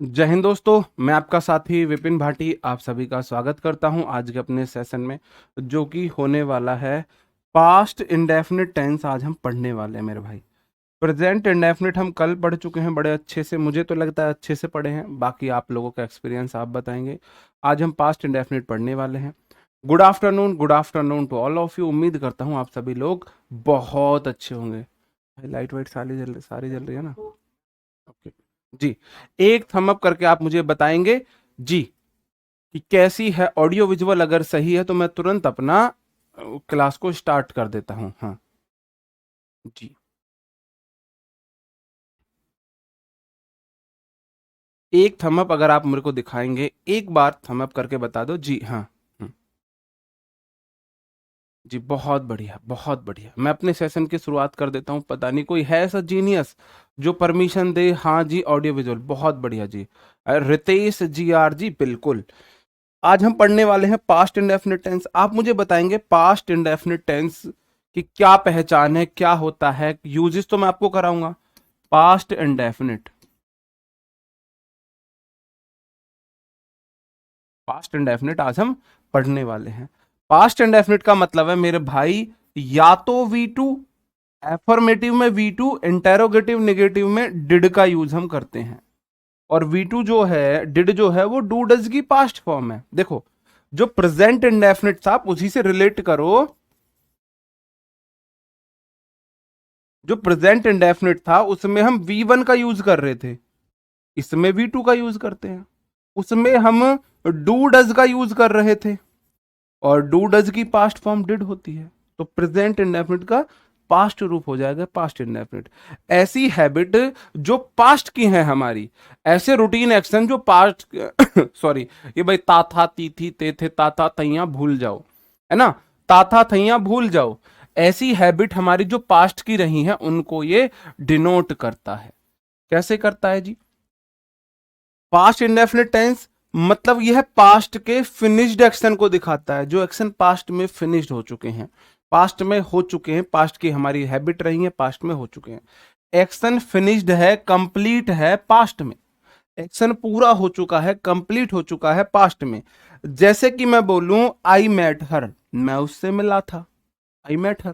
जय हिंद दोस्तों, मैं आपका साथी विपिन भाटी आप सभी का स्वागत करता हूं आज के अपने सेशन में, जो कि होने वाला है पास्ट इंडेफिनिट टेंस। आज हम पढ़ने वाले हैं मेरे भाई। प्रेजेंट इंडेफिनिट हम कल पढ़ चुके हैं बड़े अच्छे से, मुझे तो लगता है अच्छे से पढ़े हैं, बाकी आप लोगों का एक्सपीरियंस आप बताएंगे। आज हम पास्ट इंडेफिनिट पढ़ने वाले हैं। Good afternoon to all of you. उम्मीद करता हूँ आप सभी लोग बहुत अच्छे होंगे। भाई लाइट वाइट सारी जल रही है ना? ओके जी। एक थम अप करके आप मुझे बताएंगे जी कि कैसी है ऑडियो विजुअल। अगर सही है तो मैं तुरंत अपना क्लास को स्टार्ट कर देता हूं। हाँ जी, एक थम अप अगर आप मेरे को दिखाएंगे, एक बार थम अप करके बता दो जी। हाँ जी, बहुत बढ़िया बहुत बढ़िया। मैं अपने सेशन की शुरुआत कर देता हूँ। पता नहीं कोई है ऐसा जीनियस जो परमिशन दे। हाँ जी, ऑडियो विजुअल बहुत बढ़िया जी। रितेश जी आर जी, बिल्कुल। आज हम पढ़ने वाले हैं पास्ट इंडेफिनिट टेंस। आप मुझे बताएंगे पास्ट इंडेफिनिट टेंस की क्या पहचान है, क्या होता है, यूजेस तो मैं आपको कराऊंगा। पास्ट इंडेफिनिट, पास्ट इंडेफिनिट आज हम पढ़ने वाले हैं। पास्ट इंडेफिनिट का मतलब है मेरे भाई, या तो वी टू, एफर्मेटिव में वी टू, इंटेरोगेटिव नेगेटिव में डिड का यूज हम करते हैं। और वी टू जो है, डिड जो है, वो डू डज की पास्ट फॉर्म है। देखो, जो प्रेजेंट इंडेफिनिट था आप उसी से रिलेट करो। जो प्रेजेंट इंडेफिनिट था उसमें हम वी वन का यूज कर रहे थे, इसमें वी टू का यूज करते हैं। उसमें हम डू डज का यूज कर रहे थे, और डू डज की पास्ट फॉर्म डिड होती है। तो प्रेजेंट इंडेफिनिट का पास्ट रूप हो जाएगा पास्ट इंडेफिनिट। ऐसी हैबिट जो पास्ट की है हमारी, ऐसे रूटीन एक्शन जो पास्ट सॉरी, ये भाई ता था ती थी ते थे ता था तैया भूल जाओ, है ना? ता था तैया भूल जाओ। ऐसी हैबिट हमारी जो पास्ट की रही है उनको ये डिनोट करता है। कैसे करता है जी? पास्ट इंडेफिनिट टेंस मतलब यह पास्ट के फिनिश्ड एक्शन को दिखाता है, जो एक्शन पास्ट में फिनिश्ड हो चुके हैं, पास्ट में हो चुके हैं, पास्ट की हमारी हैबिट रही है, पास्ट में हो चुके हैं। एक्शन फिनिश्ड है, कंप्लीट है पास्ट में। एक्शन पूरा हो चुका है, कंप्लीट हो चुका है पास्ट में। जैसे कि मैं बोलूं आई मेट हर, मैं उससे मिला था, आई मेट हर।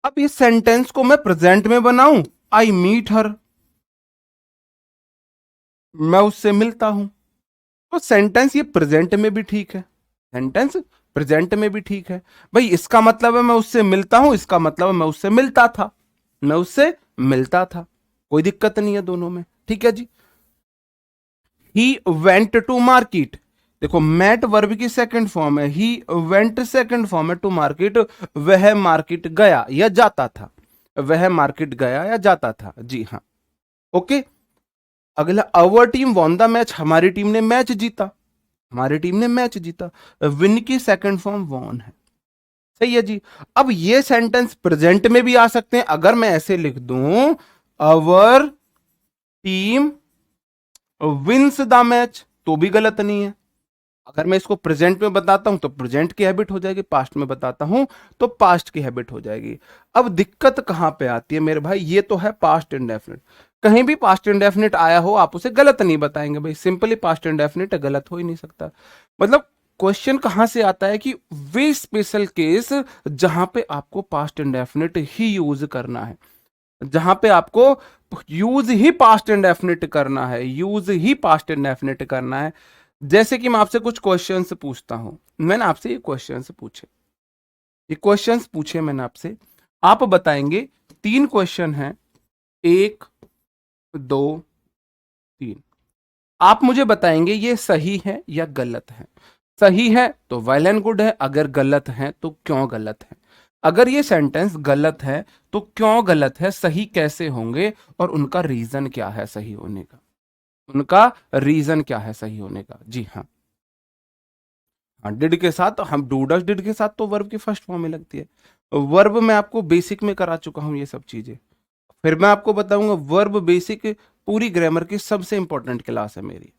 अब इस सेंटेंस को मैं प्रेजेंट में बनाऊं, आई मीट हर, मैं उससे मिलता हूं। तो सेंटेंस ये प्रेजेंट में भी ठीक है, सेंटेंस प्रेजेंट में भी ठीक है। भाई इसका मतलब है मैं उससे मिलता हूं, इसका मतलब है मैं उससे मिलता था, मैं उससे मिलता था। कोई दिक्कत नहीं है दोनों में, ठीक है जी। ही वेंट टू मार्केट, देखो मैट वर्ब की सेकंड फॉर्म है, ही वेंट सेकंड फॉर्म है, टू मार्केट, वह मार्केट गया या जाता था, वह मार्केट गया या जाता था जी हाँ। ओके, अगला our team won the match, हमारी टीम ने मैच जीता, हमारी टीम ने मैच जीता। विन की सेकंड फॉर्म वॉन है, सही है जी। अब ये सेंटेंस प्रेजेंट में भी आ सकते हैं। अगर मैं ऐसे लिख दूं, our team wins the match, तो भी गलत नहीं है। अगर मैं इसको प्रेजेंट में बताता हूं तो प्रेजेंट की हैबिट हो जाएगी, पास्ट में बताता हूं तो पास्ट की हैबिट हो जाएगी। अब दिक्कत कहां पे आती है मेरे भाई? ये तो है पास्ट इंडेफिनिट। कहीं भी पास्ट इंडेफिनिट आया हो आप उसे गलत नहीं बताएंगे भाई, सिंपली पास्ट इंडेफिनिट है, गलत हो ही नहीं सकता। मतलब क्वेश्चन कहां से आता है कि वे स्पेशल केस जहां पे आपको पास्ट इंडेफिनिट ही यूज करना है, जहां पे आपको यूज ही पास्ट इंडेफिनिट करना है, यूज ही पास्ट इंडेफिनिट करना है। जैसे कि मैं आपसे कुछ क्वेश्चंस पूछता हूं, मैंने आपसे ये क्वेश्चंस पूछे, ये क्वेश्चंस पूछे मैंने आपसे, आप बताएंगे। तीन क्वेश्चन हैं, एक, दो, तीन। आप मुझे बताएंगे ये सही है या गलत है। सही है तो वेल एंड गुड है, अगर गलत है तो क्यों गलत है। अगर ये सेंटेंस गलत है तो क्यों गलत है, सही कैसे होंगे, और उनका रीजन क्या है सही होने का, उनका रीजन क्या है सही होने का जी हाँ। हाँ, डिड के साथ हम डू डज, डिड के साथ तो वर्ब की फर्स्ट फॉर्म में लगती है। वर्ब मैं आपको बेसिक में करा चुका हूं ये सब चीजें। फिर मैं आपको बताऊंगा वर्ब बेसिक, पूरी ग्रामर की सबसे इंपॉर्टेंट क्लास है मेरी,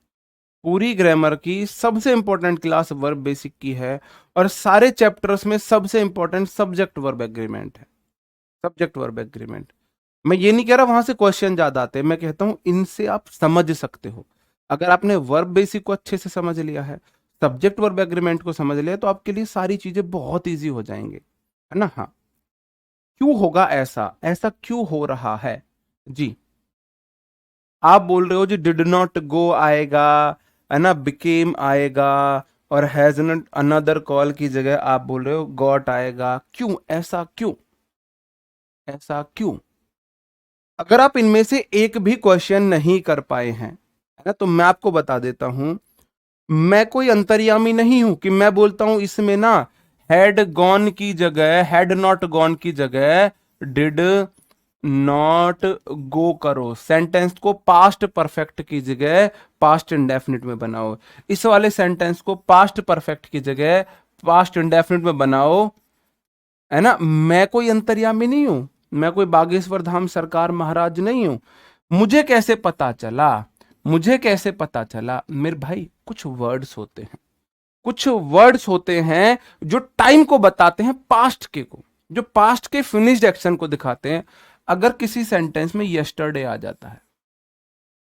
पूरी ग्रामर की सबसे इंपॉर्टेंट क्लास वर्ब बेसिक की है। और सारे चैप्टर्स में सबसे इंपॉर्टेंट सब्जेक्ट वर्ब एग्रीमेंट है, सब्जेक्ट वर्ब एग्रीमेंट। मैं ये नहीं कह रहा वहां से क्वेश्चन ज्यादा आते हैं, मैं कहता हूं इनसे आप समझ सकते हो। अगर आपने वर्ब बेसिक को अच्छे से समझ लिया है, सब्जेक्ट वर्ब एग्रीमेंट को समझ लिया, तो आपके लिए सारी चीजें बहुत इजी हो जाएंगे, है ना। हाँ, क्यों होगा ऐसा, ऐसा क्यों हो रहा है जी। आप बोल रहे हो जी डिड नॉट गो आएगा, है ना, बिकेम आएगा, और हैज नॉट अनदर कॉल की जगह आप बोल रहे हो गॉट आएगा, क्यों, ऐसा क्यों, ऐसा क्यों। अगर आप इनमें से एक भी क्वेश्चन नहीं कर पाए हैं, है ना, तो मैं आपको बता देता हूं, मैं कोई अंतर्यामी नहीं हूं कि मैं बोलता हूं इसमें ना हैड गॉन की जगह, हैड नॉट गॉन की जगह डिड नॉट गो करो, सेंटेंस को पास्ट परफेक्ट की जगह पास्ट इंडेफिनिट में बनाओ, इस वाले सेंटेंस को पास्ट परफेक्ट की जगह पास्ट इंडेफिनिट में बनाओ, है ना। मैं कोई अंतर्यामी नहीं हूं, मैं कोई बागेश्वर धाम सरकार महाराज नहीं हूं। मुझे कैसे पता चला, मुझे कैसे पता चला मेरे भाई, कुछ वर्ड्स होते हैं, कुछ वर्ड्स होते हैं जो टाइम को बताते हैं, पास्ट के को, जो पास्ट के फिनिश्ड एक्शन को दिखाते हैं। अगर किसी सेंटेंस में यस्टरडे आ जाता है,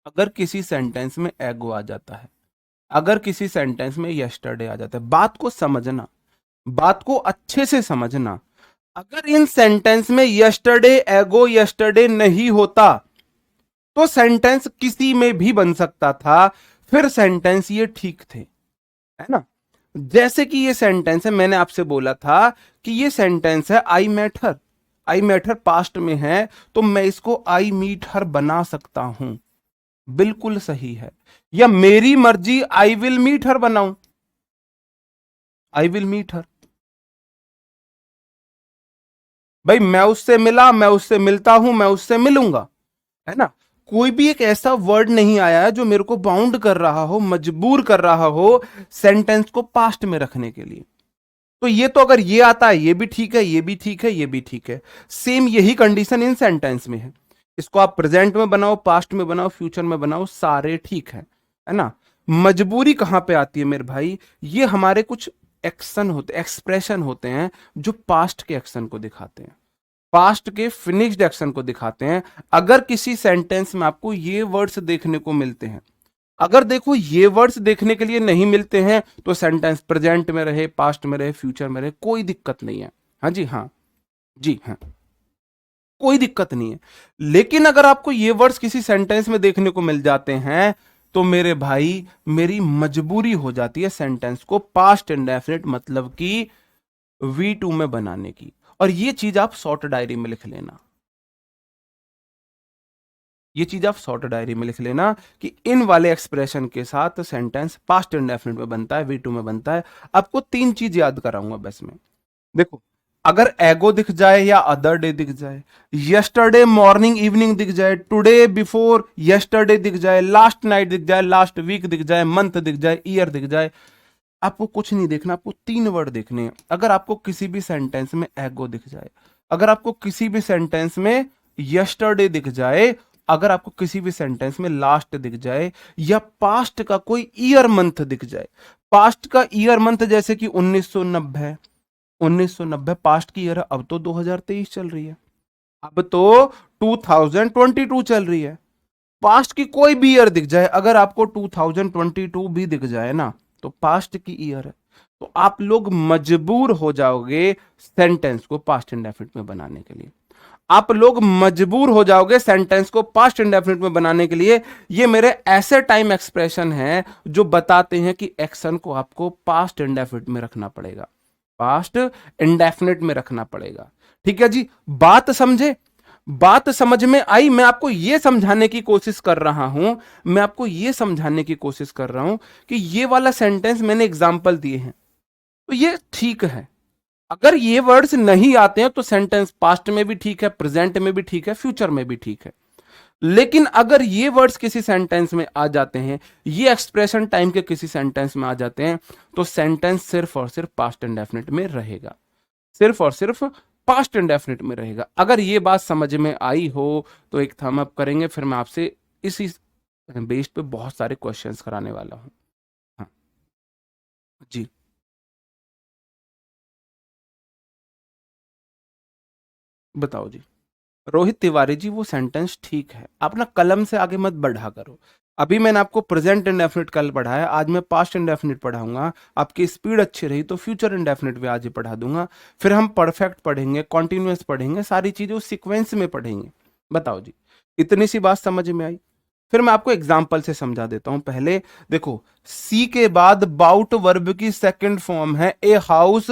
अगर किसी सेंटेंस में एगो आ जाता है, अगर किसी सेंटेंस में यस्टरडे आ जाता है, बात को समझना, बात को अच्छे से समझना। अगर इन सेंटेंस में यस्टरडे एगो यस्टरडे नहीं होता तो सेंटेंस किसी में भी बन सकता था, फिर सेंटेंस ये ठीक थे, है ना। जैसे कि ये सेंटेंस है, मैंने आपसे बोला था कि ये सेंटेंस है I met her, I met her past में है, तो मैं इसको आई मीट हर बना सकता हूं, बिल्कुल सही है। या मेरी मर्जी आई विल मीट हर बनाऊं, आई विल मीट हर, भाई मैं उससे मिला, मैं उससे मिलता हूं, मैं उससे मिलूंगा, है ना। कोई भी एक ऐसा वर्ड नहीं आया है जो मेरे को बाउंड कर रहा हो, मजबूर कर रहा हो सेंटेंस को पास्ट में रखने के लिए। तो ये तो अगर ये आता है ये भी ठीक है, ये भी ठीक है, ये भी ठीक है, सेम यही कंडीशन इन सेंटेंस में है। इसको आप प्रेजेंट में बनाओ, पास्ट में बनाओ, फ्यूचर में बनाओ, सारे ठीक है ना। मजबूरी कहां पे आती है मेरे भाई, ये हमारे कुछ एक्शन होते, एक्सप्रेशन होते हैं जो पास्ट के एक्शन को दिखाते हैं, पास्ट के फिनिश्ड एक्शन को दिखाते हैं। अगर किसी सेंटेंस में आपको ये वर्ड्स देखने को मिलते हैं, अगर देखो ये वर्ड्स देखने के लिए नहीं मिलते हैं, तो सेंटेंस प्रेजेंट में रहे, पास्ट में रहे, फ्यूचर में रहे, कोई दिक्कत नहीं है। हाँ जी, हाँ जी, हाँ, कोई दिक्कत नहीं है। लेकिन अगर आपको ये वर्ड्स किसी सेंटेंस में देखने को मिल जाते हैं, तो मेरे भाई मेरी मजबूरी हो जाती है सेंटेंस को पास्ट इंडेफिनिट मतलब कि V2 में बनाने की। और ये चीज आप शॉर्ट डायरी में लिख लेना, ये चीज आप शॉर्ट डायरी में लिख लेना कि इन वाले एक्सप्रेशन के साथ सेंटेंस पास्ट इंडेफिनिट में बनता है, V2 में बनता है। आपको तीन चीज याद कराऊंगा बस में। देखो, अगर एगो दिख जाए या अदर डे दिख जाए, यस्टरडे मॉर्निंग इवनिंग दिख जाए, टुडे बिफोर यस्टरडे दिख जाए, लास्ट नाइट दिख जाए, लास्ट वीक दिख जाए, मंथ दिख जाए, ईयर दिख जाए, आपको कुछ नहीं देखना, आपको तीन वर्ड देखने हैं। अगर आपको किसी भी सेंटेंस में एगो दिख जाए, अगर आपको किसी भी सेंटेंस में यस्टरडे दिख जाए, अगर आपको किसी भी सेंटेंस में लास्ट दिख जाए, या पास्ट का कोई ईयर मंथ दिख जाए, पास्ट का ईयर मंथ जैसे कि 1990, 1990 पास्ट की ईयर है, अब तो 2023 चल रही है, अब तो 2022 चल रही है। पास्ट की कोई भी ईयर दिख जाए, अगर आपको 2022 भी दिख जाए ना, तो पास्ट की ईयर है, तो आप लोग मजबूर हो जाओगे सेंटेंस को पास्ट इंडेफिनिट में बनाने के लिए, आप लोग मजबूर हो जाओगे सेंटेंस को पास्ट इंडेफिनिट में बनाने के लिए। ये मेरे ऐसे टाइम एक्सप्रेशन हैं जो बताते हैं कि एक्शन को आपको पास्ट इंडेफिनिट में रखना पड़ेगा, पास्ट इंडेफिनिट में रखना पड़ेगा। ठीक है जी, बात समझे, बात समझ में आई। मैं आपको यह समझाने की कोशिश कर रहा हूं, मैं आपको यह समझाने की कोशिश कर रहा हूं कि ये वाला सेंटेंस मैंने एग्जांपल दिए हैं तो ये ठीक है। अगर ये वर्ड्स नहीं आते हैं तो सेंटेंस पास्ट में भी ठीक है, प्रेजेंट में भी ठीक है, फ्यूचर में भी ठीक है। लेकिन अगर ये वर्ड्स किसी सेंटेंस में आ जाते हैं, ये एक्सप्रेशन टाइम के किसी सेंटेंस में आ जाते हैं, तो सेंटेंस सिर्फ और सिर्फ पास्ट इंडेफिनिट में रहेगा, सिर्फ और सिर्फ पास्ट इंडेफिनिट में रहेगा। अगर ये बात समझ में आई हो तो एक थम अप करेंगे, फिर मैं आपसे इसी बेस्ड पे बहुत सारे क्वेश्चंस कराने वाला हूं। हाँ जी, बताओ जी। रोहित तिवारी जी वो सेंटेंस ठीक है, आप ना कलम से आगे मत बढ़ा करो। अभी मैंने आपको प्रेजेंट इंडेफिनिट कल पढ़ाया, आज मैं पास्ट इंडेफिनिट पढ़ाऊंगा। आपकी स्पीड अच्छी रही तो फ्यूचर इंडेफिनिट भी आज ही पढ़ा दूंगा। फिर हम परफेक्ट पढ़ेंगे, कॉन्टिन्यूअस पढ़ेंगे, सारी चीजें उस सीक्वेंस में पढ़ेंगे। बताओ जी, इतनी सी बात समझ में आई? फिर मैं आपको एग्जाम्पल से समझा देता हूं। पहले देखो, सी के बाद बाउट वर्ब की सेकंड फॉर्म है ए हाउस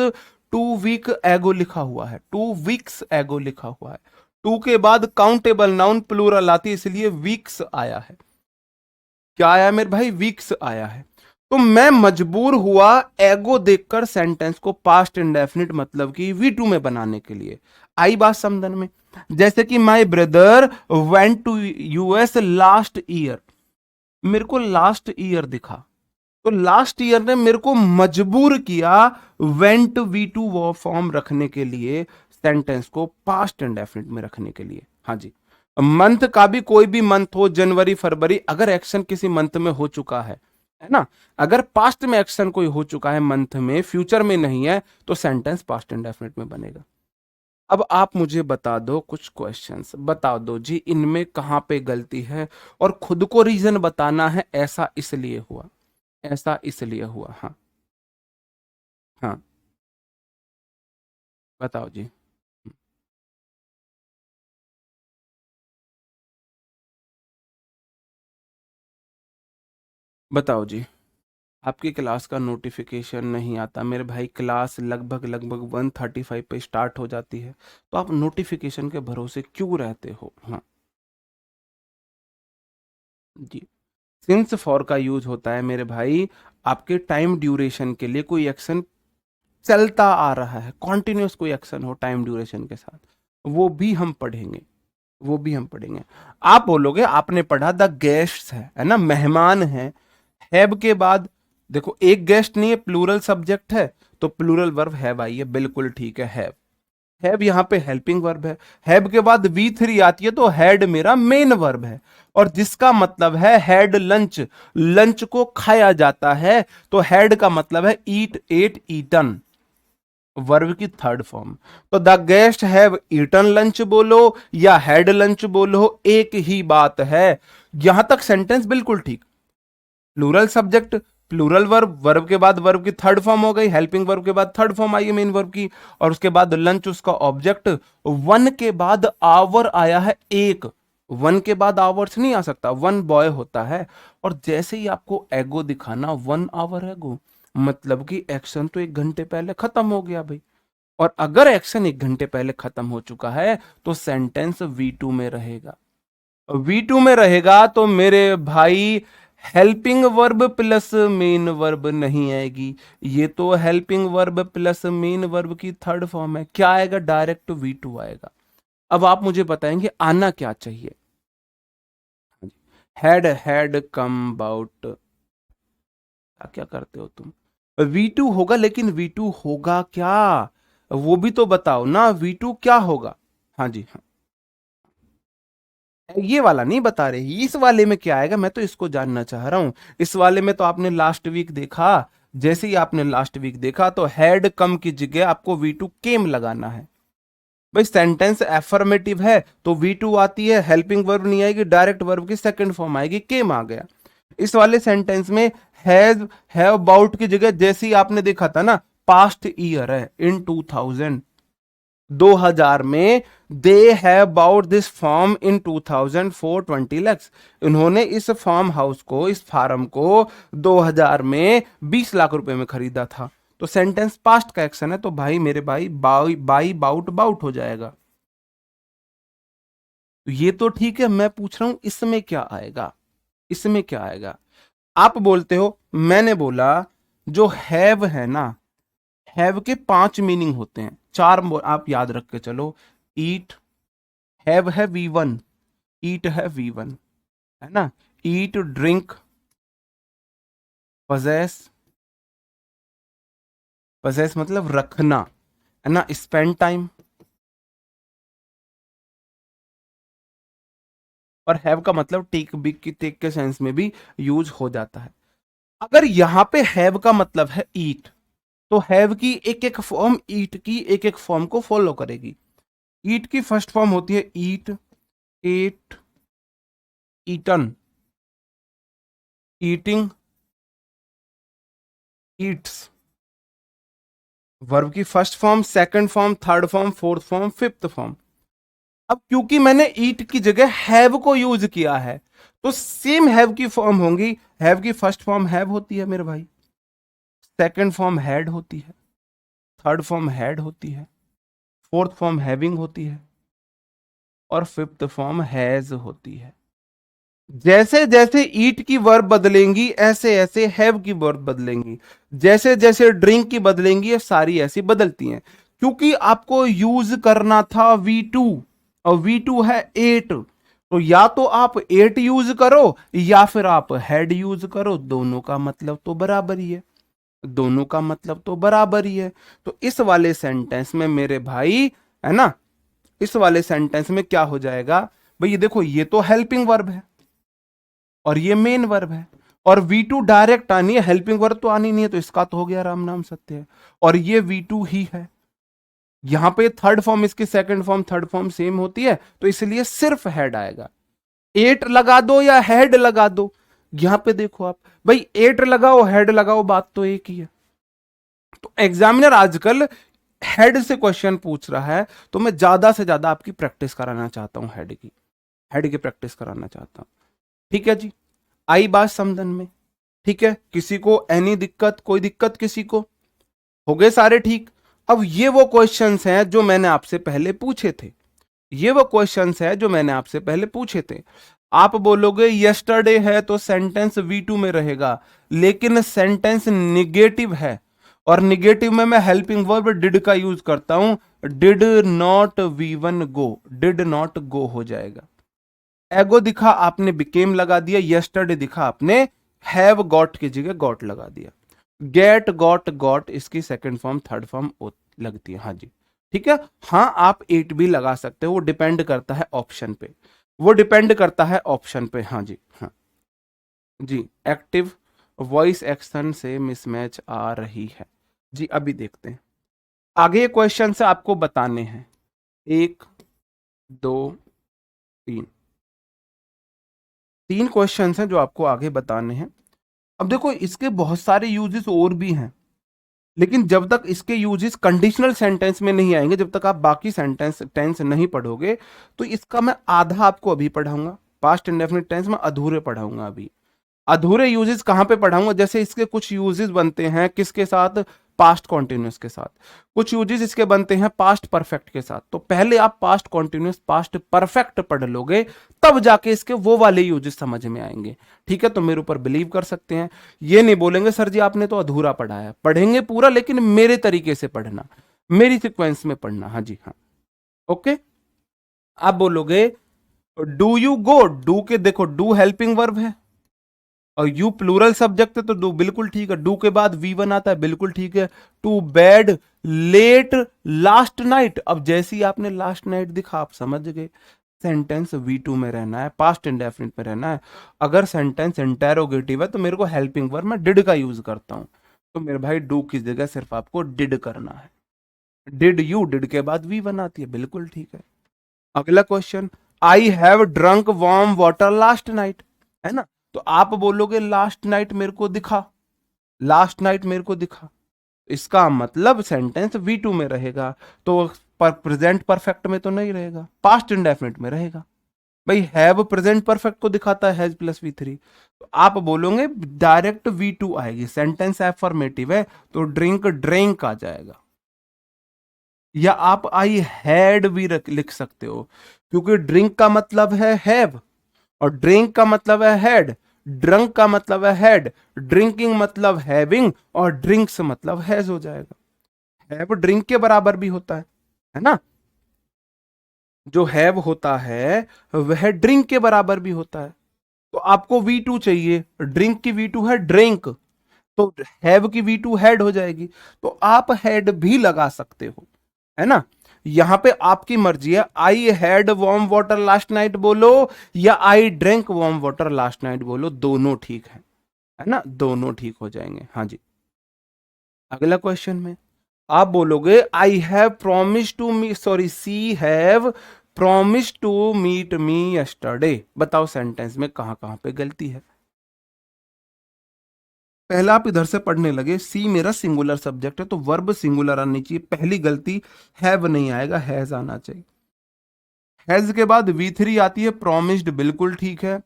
2 वीक एगो लिखा हुआ है, 2 वीक्स एगो लिखा हुआ है। टू के बाद काउंटेबल नाउन प्लूरल आती है, इसलिए वीक्स आया है। क्या आया मेरे भाई? वीक्स आया है। तो मैं मजबूर हुआ एगो देखकर सेंटेंस को पास्ट इंडेफिनिट मतलब कि V2 में बनाने के लिए। आई बात समझन में? जैसे कि my brother went to US last year, मेरे को लास्ट ईयर दिखा, तो लास्ट ईयर ने मेरे को मजबूर किया वेंट V2 वो फॉर्म रखने के लिए, सेंटेंस को पास्ट इंडेफिनिट में रखने के लिए। हाँ जी, मंथ का भी कोई भी मंथ हो, जनवरी फरवरी, अगर एक्शन किसी मंथ में हो चुका है ना, अगर पास्ट में एक्शन कोई हो चुका है मंथ में, फ्यूचर में नहीं है, तो सेंटेंस पास्ट इंडेफिनिट में बनेगा। अब आप मुझे बता दो कुछ क्वेश्चंस, बता दो जी इनमें कहां पे गलती है, और खुद को रीजन बताना है, ऐसा इसलिए हुआ, ऐसा इसलिए हुआ। हाँ हाँ, बताओ जी। बताओ जी। आपकी क्लास का नोटिफिकेशन नहीं आता मेरे भाई, क्लास लगभग लगभग 1:35 पे स्टार्ट हो जाती है, तो आप नोटिफिकेशन के भरोसे क्यों रहते हो? हाँ जी, सिंस फॉर का यूज होता है मेरे भाई आपके टाइम ड्यूरेशन के लिए, कोई एक्शन चलता आ रहा है, कॉन्टिन्यूस कोई एक्शन हो टाइम ड्यूरेशन के साथ, वो भी हम पढ़ेंगे, वो भी हम पढ़ेंगे। आप बोलोगे आपने पढ़ा द गेस्ट्स है ना, मेहमान है, हैव के बाद देखो एक गेस्ट नहीं है, प्लूरल सब्जेक्ट है, तो प्लूरल वर्ब हैव आई है, बिल्कुल ठीक है हैव। हैव यहाँ पे हेल्पिंग वर्ब है, हैव के बाद V3 आती है, तो हैड मेरा मेन वर्ब है, और जिसका मतलब है हैड लंच, लंच को खाया जाता है, तो हैड का मतलब है ईट, एट, ईटन, वर्ब की थर्ड फॉर्म। तो the guest have eaten lunch बोलो या हैड लंच बोलो, एक ही बात है। यहां तक सेंटेंस बिल्कुल ठीक। Plural subject, plural verb, verb के बाद वर्ब की थर्ड फॉर्म हो गई, हेल्पिंग वर्ब के बाद थर्ड फॉर्म आई है मेन वर्ब की, और उसके बाद लंच उसका ऑब्जेक्ट। वन के बाद आवर आया है एक, वन के बाद आवर्स नहीं आ सकता, वन बॉय होता है। और जैसे ही आपको एगो दिखाना, 1 आवर एगो, मतलब कि एक्शन तो 1 घंटे पहले खत्म हो गया भाई। और अगर एक्शन 1 घंटे पहले खत्म हो चुका है, तो सेंटेंस V2 में रहेगा। V2 में रहेगा तो मेरे भाई helping verb plus main verb नहीं आएगी, ये तो helping verb plus main verb की थर्ड फॉर्म है। क्या आएगा? डायरेक्ट V2 आएगा। अब आप मुझे बताएंगे आना क्या चाहिए? हैड कम अबाउट, क्या क्या करते हो तुम? V2 होगा, लेकिन V2 होगा क्या, वो भी तो बताओ ना, V2 क्या होगा? हाँ जी हाँ, ये वाला नहीं बता रहे, इस वाले में क्या आएगा, मैं तो इसको जानना चाह रहा हूं। इस वाले में तो आपने लास्ट वीक देखा, जैसे ही आपने लास्ट वीक देखा तो हैड कम की जगह आपको V2 केम लगाना है। भाई सेंटेंस एफर्मेटिव है तो V2 आती है, हेल्पिंग वर्ब नहीं आएगी, डायरेक्ट वर्ब की सेकंड फॉर्म आएगी, केम आ गया। इस वाले सेंटेंस में हैज, हैव, अबाउट की जगह जैसे ही आपने देखा था ना, पास्ट ईयर है, इन 2000 में, they have bought this farm in 2000 for 20 lakhs, इन्होंने इस फार्म हाउस को, इस फार्म को 2000 में 20 लाख रुपए में खरीदा था। तो सेंटेंस पास्ट का एक्शन है, तो भाई मेरे भाई बाई बाई बाउट बाउट हो जाएगा। तो ये तो ठीक है, मैं पूछ रहा हूं इसमें क्या आएगा, इसमें क्या आएगा? आप बोलते हो, मैंने बोला जो हैव है ना, हैव के 5 मीनिंग होते हैं, चार आप याद रख के चलो। ईट, हैव है V1, ईट है V1, है ना, ईट, ड्रिंक, पजेस, पजेस मतलब रखना, है ना, स्पेंड टाइम, और हैव का मतलब टेक, बिग की टेक के सेंस में भी यूज हो जाता है। अगर यहां पे हैव का मतलब है ईट, तो हैव की एक एक फॉर्म ईट की एक एक फॉर्म को फॉलो करेगी। ईट की फर्स्ट फॉर्म होती है eat, ate, eaten, eating, eats. Verb की first form, second form, third form, fourth form, fifth form. अब क्योंकि मैंने ईट की जगह हैव को यूज किया है, तो सेम हैव की फॉर्म होंगी। हैव की फर्स्ट फॉर्म हैव होती है मेरे भाई, सेकंड फॉर्म हैड होती है, थर्ड फॉर्म हैड होती है, फोर्थ फॉर्म हैविंग होती है, और फिफ्थ फॉर्म हैज होती है। जैसे जैसे ईट की वर्ब बदलेंगी ऐसे ऐसे हैव की वर्ब बदलेंगी, जैसे जैसे ड्रिंक की बदलेंगी, ये सारी ऐसी बदलती हैं। क्योंकि आपको यूज करना था V2 और V2 है एट, तो या तो आप एट यूज करो या फिर आप हैड यूज करो, दोनों का मतलब तो बराबर ही है, दोनों का मतलब तो बराबर ही है। तो इस वाले सेंटेंस में मेरे भाई, है ना, इस वाले सेंटेंस में क्या हो जाएगा भाई, ये देखो ये तो हेल्पिंग वर्ब है और ये मेन वर्ब है, और V2 डायरेक्ट आनी है, हेल्पिंग वर्ब तो आनी नहीं है, तो इसका तो हो गया राम नाम सत्य है, और ये V2 ही है। यहां पे थर्ड फॉर्म इसकी second form third form same होती है, तो इसलिए सिर्फ हेड आएगा। एट लगा दो या हेड लगा दो, यहां पे देखो आप भाई, एट लगाओ हेड लगाओ, बात तो एक ही है। तो एग्जामिनर आजकल हेड से क्वेश्चन पूछ रहा है, तो मैं ज्यादा से ज्यादा आपकी प्रैक्टिस कराना चाहता हूं, हेड की प्रैक्टिस कराना चाहता हूं। ठीक है जी, आई बात समझन में? ठीक है, किसी को एनी दिक्कत, कोई दिक्कत किसी को? हो गए सारे ठीक? अब ये वो क्वेश्चंस हैं जो मैंने आपसे पहले पूछे थे, ये वो क्वेश्चंस है जो मैंने आपसे पहले पूछे थे। आप बोलोगे यस्टरडे है तो सेंटेंस V2 में रहेगा, लेकिन सेंटेंस निगेटिव है, और निगेटिव में मैं हेल्पिंग वर्ब डिड का यूज करता हूं, did not V1 go, did not गो हो जाएगा। एगो दिखा आपने बिकेम लगा दिया, यस्टरडे दिखा आपने हैव गॉट की जगह गॉट लगा दिया। गेट, गॉट, गॉट इसकी सेकंड फॉर्म थर्ड फॉर्म लगती है, हाँ जी ठीक है। हाँ आप एट भी लगा सकते हो, वो डिपेंड करता है ऑप्शन पे, वो डिपेंड करता है ऑप्शन पे, हाँ जी हाँ जी। एक्टिव वॉइस एक्शन से मिसमैच आ रही है जी, अभी देखते हैं आगे क्वेश्चन से आपको बताने हैं। एक, दो, तीन, तीन क्वेश्चन हैं जो आपको आगे बताने हैं। अब देखो इसके बहुत सारे यूजेस और भी हैं, लेकिन जब तक इसके यूजेस कंडीशनल सेंटेंस में नहीं आएंगे, जब तक आप बाकी सेंटेंस टेंस नहीं पढ़ोगे, तो इसका मैं आधा आपको अभी पढ़ाऊंगा, पास्ट इंडेफिनिट टेंस में अधूरे पढ़ाऊंगा अभी। अधूरे यूजेस कहां पे पढ़ाऊंगा, जैसे इसके कुछ यूजेस बनते हैं किसके साथ, पास्ट कॉन्टिन्यूस के साथ, कुछ यूजेस इसके बनते हैं पास्ट परफेक्ट के साथ। तो पहले आप पास्ट कॉन्टिन्यूस पास्ट परफेक्ट पढ़ लोगे, तब जाके इसके वो वाले यूजेस समझ में आएंगे। ठीक है, तो मेरे ऊपर बिलीव कर सकते हैं, ये नहीं बोलेंगे सर जी आपने तो अधूरा पढ़ाया, पढ़ेंगे पूरा, लेकिन मेरे तरीके से पढ़ना, मेरी सिक्वेंस में पढ़ना, हाँ जी हाँ ओके। आप बोलोगे डू यू गो, डू के देखो डू हेल्पिंग वर्ब है, और यू प्लूरल सब्जेक्ट है, तो डू बिल्कुल ठीक है, डू के बाद V1 आता है, बिल्कुल ठीक है। To bed, late, last night, अब जैसे ही आपने लास्ट नाइट दिखा आप समझ गए सेंटेंस V2 में रहना है, पास्ट इंडेफिनिट में रहना है। अगर सेंटेंस इंटेरोगेटिव है तो मेरे को हेल्पिंग वर्ब मैं डिड का यूज करता हूं, तो मेरे भाई डू की जगह सिर्फ आपको डिड करना है। डिड यू, डिड के बाद V1 आती है, बिल्कुल ठीक है। अगला question, I have drunk warm water last night, है ना, तो आप बोलोगे लास्ट नाइट मेरे को दिखा, लास्ट नाइट मेरे को दिखा, इसका मतलब सेंटेंस V2 में रहेगा, तो पर प्रेजेंट परफेक्ट में तो नहीं रहेगा, पास्ट इंडेफिनिट में रहेगा। भाई हैव प्रेजेंट परफेक्ट को दिखाता है हैज प्लस V3, तो आप बोलोगे डायरेक्ट V2 आएगी, सेंटेंस एफर्मेटिव है तो ड्रिंक ड्रिंक आ जाएगा। या आप आई हैड भी लिख सकते हो, क्योंकि ड्रिंक का मतलब है हैव, और ड्रिंक का मतलब है हैड, ड्रंक का मतलब है हैड, ड्रिंकिंग मतलब हैविंग, और ड्रिंक्स मतलब हैज हो जाएगा। हैव ड्रिंक के बराबर भी होता है ना, जो हैव होता है वह ड्रिंक के बराबर भी होता है। तो आपको V2 चाहिए, ड्रिंक की V2 है ड्रिंक, तो हैव की V2 हैड हो जाएगी, तो आप हैड भी लगा सकते हो, है ना। यहां पे आपकी मर्जी है, I had warm water last night बोलो या I drink warm water last night बोलो, दोनों ठीक है ना, दोनों ठीक हो जाएंगे, हाँ जी। अगला क्वेश्चन में आप बोलोगे I have promise to me, sorry she have promise to meet me yesterday. बताओ सेंटेंस में कहां कहां पे गलती है। पहला आप इधर से पढ़ने लगे, सी मेरा सिंगुलर सब्जेक्ट है तो वर्ब सिंगुलर आनी चाहिए, पहली गलती हैव नहीं आएगा, हैज आना चाहिए। हैज के बाद V3 आती है प्रॉमिस्ड, बिल्कुल ठीक है।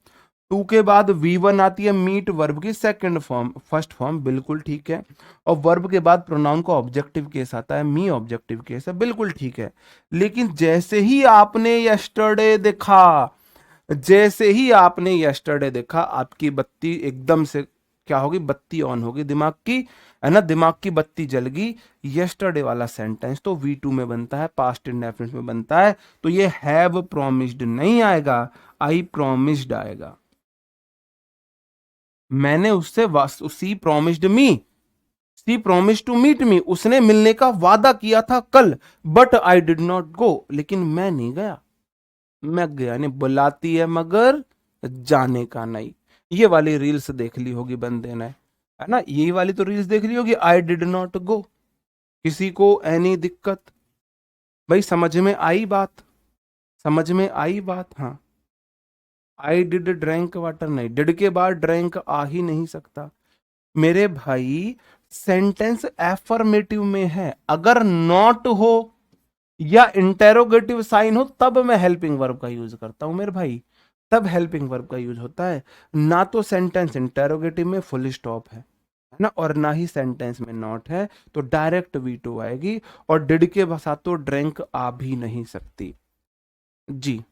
टू के बाद V1 आती है मीट, वर्ब की सेकंड फॉर्म, फर्स्ट फॉर्म, बिल्कुल ठीक है। और वर्ब के बाद प्रोनाउन का ऑब्जेक्टिव केस आता है, मी ऑब्जेक्टिव केस है, बिल्कुल ठीक है। लेकिन जैसे ही आपने यस्टरडे देखा, जैसे ही आपने यस्टरडे देखा, आपकी बत्ती एकदम से क्या होगी, बत्ती ऑन होगी दिमाग की, है ना, दिमाग की बत्ती जल गई। यस्टरडे वाला सेंटेंस तो V2 में बनता है, पास्ट इंडेफिनिट में बनता है, तो ये हैव प्रॉमिस्ड नहीं आएगा, आई प्रॉमिस्ड आएगा। मैंने उससे she promised me, she promised to meet me, उसने मिलने का वादा किया था कल, but I did not go, लेकिन मैं नहीं गया। मैं गया नहीं, बुलाती है मगर जाने का नहीं। ये वाली रील्स देख ली होगी बंदे ने, है ना, यही वाली तो रील्स देख ली होगी, आई डिड नॉट गो। किसी को एनी दिक्कत? भाई समझ में आई बात, समझ में आई बात? हाँ, आई डिड ड्रैंक वाटर, नहीं, डिड के बाद ड्रैंक आ ही नहीं सकता मेरे भाई। सेंटेंस एफर्मेटिव में है, अगर नॉट हो या इंटेरोगेटिव साइन हो तब मैं हेल्पिंग वर्ब का यूज करता हूं मेरे भाई, तब हेल्पिंग वर्ब का यूज होता है। ना तो सेंटेंस इंटेरोगेटिव में फुल स्टॉप है ना, और ना ही सेंटेंस में नॉट है, तो डायरेक्ट V2 आएगी, और डिड के साथ तो ड्रिंक आ भी नहीं सकती जी।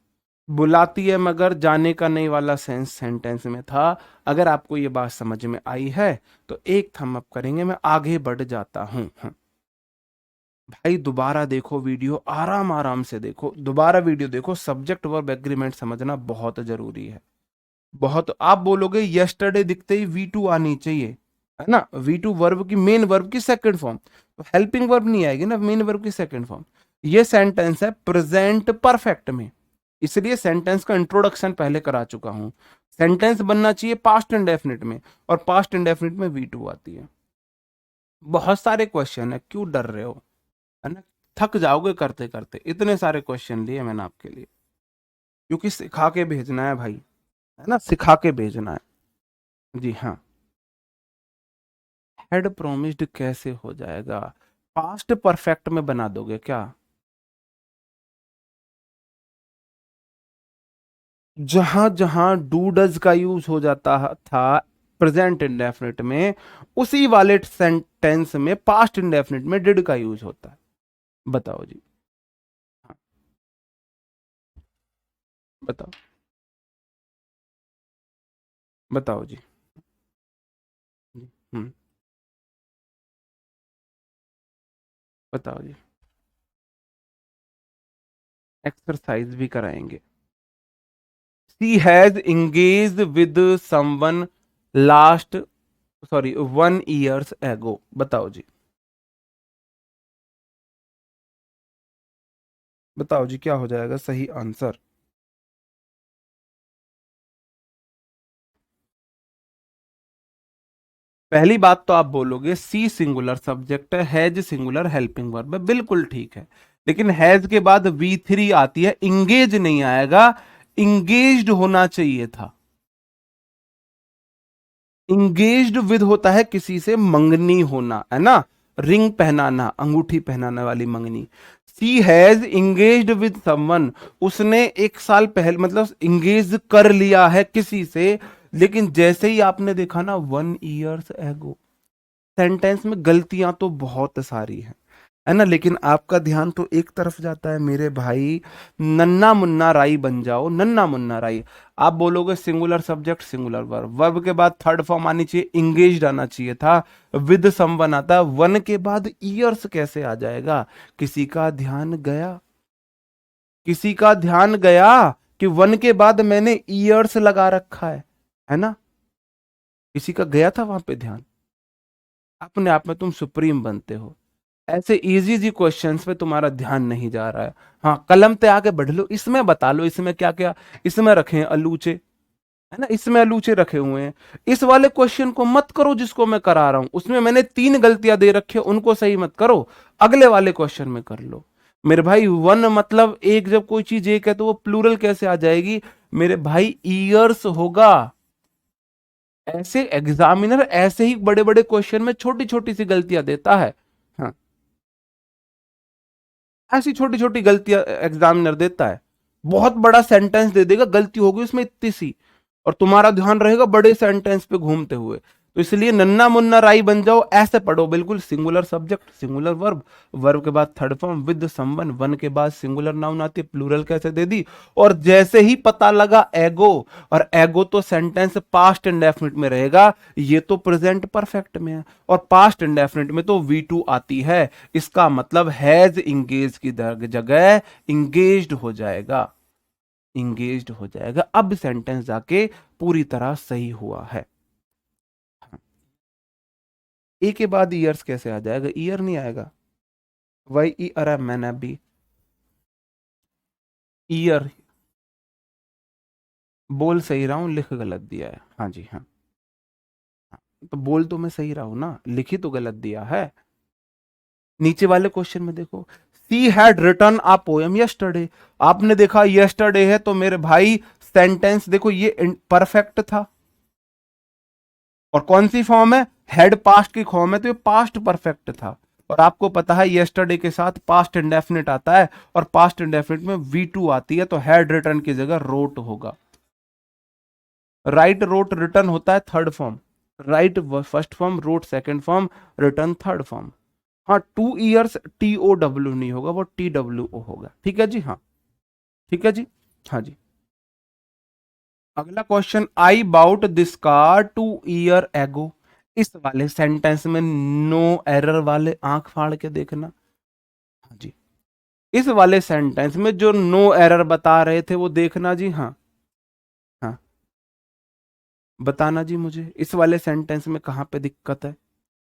बुलाती है मगर जाने का नहीं वाला सेंस सेंटेंस में था। अगर आपको ये बात समझ में आई है तो एक थम अप करेंगे, मैं आगे बढ़ जाता हूं। भाई दोबारा देखो वीडियो, आराम आराम से देखो, दोबारा वीडियो देखो, सब्जेक्ट वर्ब एग्रीमेंट समझना बहुत जरूरी है, बहुत। आप बोलोगे यस्टरडे दिखते ही V2 आनी चाहिए, है ना, V2 वर्ब की, मेन वर्ब की सेकंड फॉर्म, तो हेल्पिंग वर्ब नहीं आएगी ना, मेन वर्ब की सेकंड फॉर्म। ये सेंटेंस है प्रेजेंट परफेक्ट में, इसलिए सेंटेंस का इंट्रोडक्शन पहले करा चुका हूं। सेंटेंस बनना चाहिए पास्ट इंडेफिनिट में, और पास्ट इंडेफिनिट में V2 आती है। बहुत सारे क्वेश्चन है, क्यों डर रहे हो, है ना, थक जाओगे करते करते, इतने सारे क्वेश्चन लिए मैंने आपके लिए, क्योंकि सिखा के भेजना है भाई, है ना, सिखा के भेजना है जी। हाँ, हेड प्रोमिस्ड कैसे हो जाएगा, पास्ट परफेक्ट में बना दोगे क्या? जहां जहां डू डज का यूज हो जाता था प्रेजेंट इंडेफिनिट में, उसी वाले सेंटेंस में पास्ट इंडेफिनिट में डिड का यूज होता है। बताओ जी। हाँ, बताओ, बताओ जी। हम्म, बताओ जी, एक्सरसाइज भी कराएंगे। She has engaged with someone last, sorry 1 years एगो। बताओ जी, बताओ जी, क्या हो जाएगा सही आंसर? पहली बात तो आप बोलोगे सी सिंगुलर सब्जेक्ट है, हैज सिंगुलर हेल्पिंग वर्ब है, बिल्कुल ठीक है। लेकिन हैज के बाद V3 आती है, इंगेज नहीं आएगा, इंगेज्ड होना चाहिए था। इंगेज्ड विद होता है किसी से मंगनी होना, है ना, रिंग पहनाना, अंगूठी पहनाने वाली मंगनी। सी हैज इंगेज्ड विद समवन, उसने 1 साल पहले, मतलब इंगेज कर लिया है किसी से। लेकिन जैसे ही आपने देखा ना 1 years एगो, सेंटेंस में गलतियां तो बहुत सारी हैं, है ना, लेकिन आपका ध्यान तो एक तरफ जाता है मेरे भाई। नन्ना मुन्ना राई बन जाओ, नन्ना मुन्ना राई। आप बोलोगे singular subject singular verb, verb के बाद थर्ड फॉर्म आनी चाहिए, इंगेज्ड आना चाहिए था, विद समवन आता है, वन के बाद ईयर्स कैसे आ जाएगा? किसी का ध्यान गया, किसी का ध्यान गया कि वन के बाद मैंने ईयर्स लगा रखा है ना, किसी का गया था वहां पे ध्यान? अपने आप में तुम सुप्रीम बनते हो, ऐसे इजी इजी क्वेश्चंस पे तुम्हारा ध्यान नहीं जा रहा है। हाँ, कलम पे आके बढ़ लो, इसमें बता लो इसमें क्या क्या, इसमें रखे हैं अलूचे, है ना, इसमें अलूचे रखे हुए हैं। इस वाले क्वेश्चन को मत करो जिसको मैं करा रहा हूं, उसमें मैंने 3 गलतियां दे रखी है, उनको सही मत करो। अगले वाले क्वेश्चन में कर लो मेरे भाई। वन मतलब एक, जब कोई चीज एक है तो वो प्लूरल कैसे आ जाएगी मेरे भाई? ईयर्स होगा। ऐसे एग्जामिनर ऐसे ही बड़े बड़े क्वेश्चन में छोटी छोटी सी गलतियां देता है। हाँ, ऐसी छोटी छोटी गलतियां एग्जामिनर देता है। बहुत बड़ा सेंटेंस दे देगा, गलती होगी उसमें इतनी सी, और तुम्हारा ध्यान रहेगा बड़े सेंटेंस पे घूमते हुए। तो इसलिए नन्ना मुन्ना राई बन जाओ, ऐसे पढ़ो बिल्कुल। Singular subject, singular verb, verb के बाद third form with someone, one के बाद सिंगुलर नाउन आती है, प्लूरल कैसे दे दी। और जैसे ही पता लगा एगो, और एगो तो सेंटेंस पास्ट इंडेफिनिट में रहेगा, ये तो प्रेजेंट परफेक्ट में है, और पास्ट इंडेफिनिट में तो V2 आती है। इसका मतलब हैज इंगेज की जगह इंगेज्ड हो जाएगा, इंगेज्ड हो जाएगा। अब सेंटेंस जाके पूरी तरह सही हुआ है। ए के बाद ईयर्स कैसे आ जाएगा? ईयर नहीं आएगा। वही ई, अरे मैंने अभी ईयर बोल सही रहा हूं, लिख गलत दिया है। हाँ जी हाँ, तो बोल तो मैं सही रहा हूं ना, लिखी तो गलत दिया है। नीचे वाले क्वेश्चन में देखो, she had return a poem yesterday. आपने देखा यस्टरडे है तो मेरे भाई सेंटेंस देखो ये परफेक्ट था, और कौन सी फॉर्म है? हेड पास्ट की फॉर्म है, तो ये पास्ट परफेक्ट था। और आपको पता है यस्टरडे के साथ पास्ट इंडेफिनिट आता है, और पास्ट इंडेफिनिट में V2 आती है, तो हैड रिटर्न की जगह रोट होगा। राइट रोट रिटर्न होता है third form, right first form, wrote second form, written third form. हाँ, 2 ईयर्स TOW नहीं होगा, वो TWO होगा। ठीक है जी, हाँ ठीक है जी, हाँ जी। अगला question, I bought this car 2 year ago. इस वाले सेंटेंस में नो एरर वाले आंख फाड़ के देखना। हाँ जी, इस वाले सेंटेंस में जो नो एरर बता रहे थे वो देखना जी। हाँ हाँ, बताना जी मुझे इस वाले सेंटेंस में कहां पे दिक्कत है।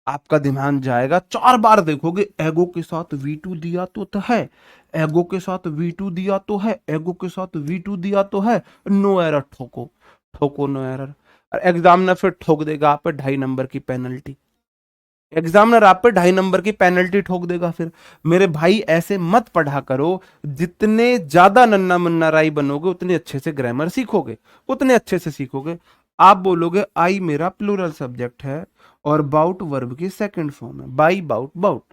आपका ध्यान जाएगा, 4 बार देखोगे, एगो के साथ V2 दिया तो है, एगो के साथ V2 दिया तो है, एगो के साथ V2 दिया तो है, नो एरर ठोको, ठोको नो एरर। एग्जामिनर फिर ठोक देगा आप पे 2.5 नंबर की पेनल्टी। एग्जामिनर आप पे 2.5 नंबर की पेनल्टी ठोक देगा फिर। मेरे भाई ऐसे मत पढ़ा करो। जितने ज्यादा नन्ना मुन्ना राई बनोगे उतने अच्छे से ग्रामर सीखोगे, उतने अच्छे से सीखोगे। आप बोलोगे आई मेरा प्लूरल सब्जेक्ट है, और बाउट वर्ब की सेकंड फॉर्म है, बाई बाउट बाउट।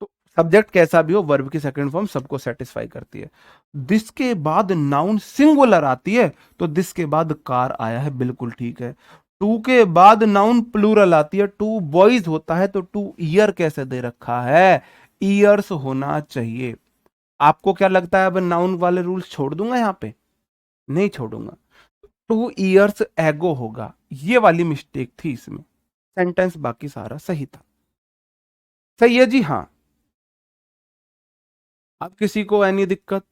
तो सब्जेक्ट कैसा भी हो, वर्ब की सेकंड फॉर्म सबको सेटिस्फाई करती है। दिस के बाद नाउन सिंगुलर आती है, तो दिस के बाद कार आया है, बिल्कुल ठीक है। टू के बाद नाउन प्लूरल आती है, टू बॉयज होता है, तो 2 ईयर कैसे दे रखा है? ईयर्स होना चाहिए। आपको क्या लगता है अब नाउन वाले रूल्स छोड़ दूंगा यहां पे? नहीं छोड़ूंगा। 2 ईयर्स एगो होगा, ये वाली मिस्टेक थी इसमें। सेंटेंस बाकी सारा सही था। सही है जी, हाँ। अब किसी को एनी दिक्कत?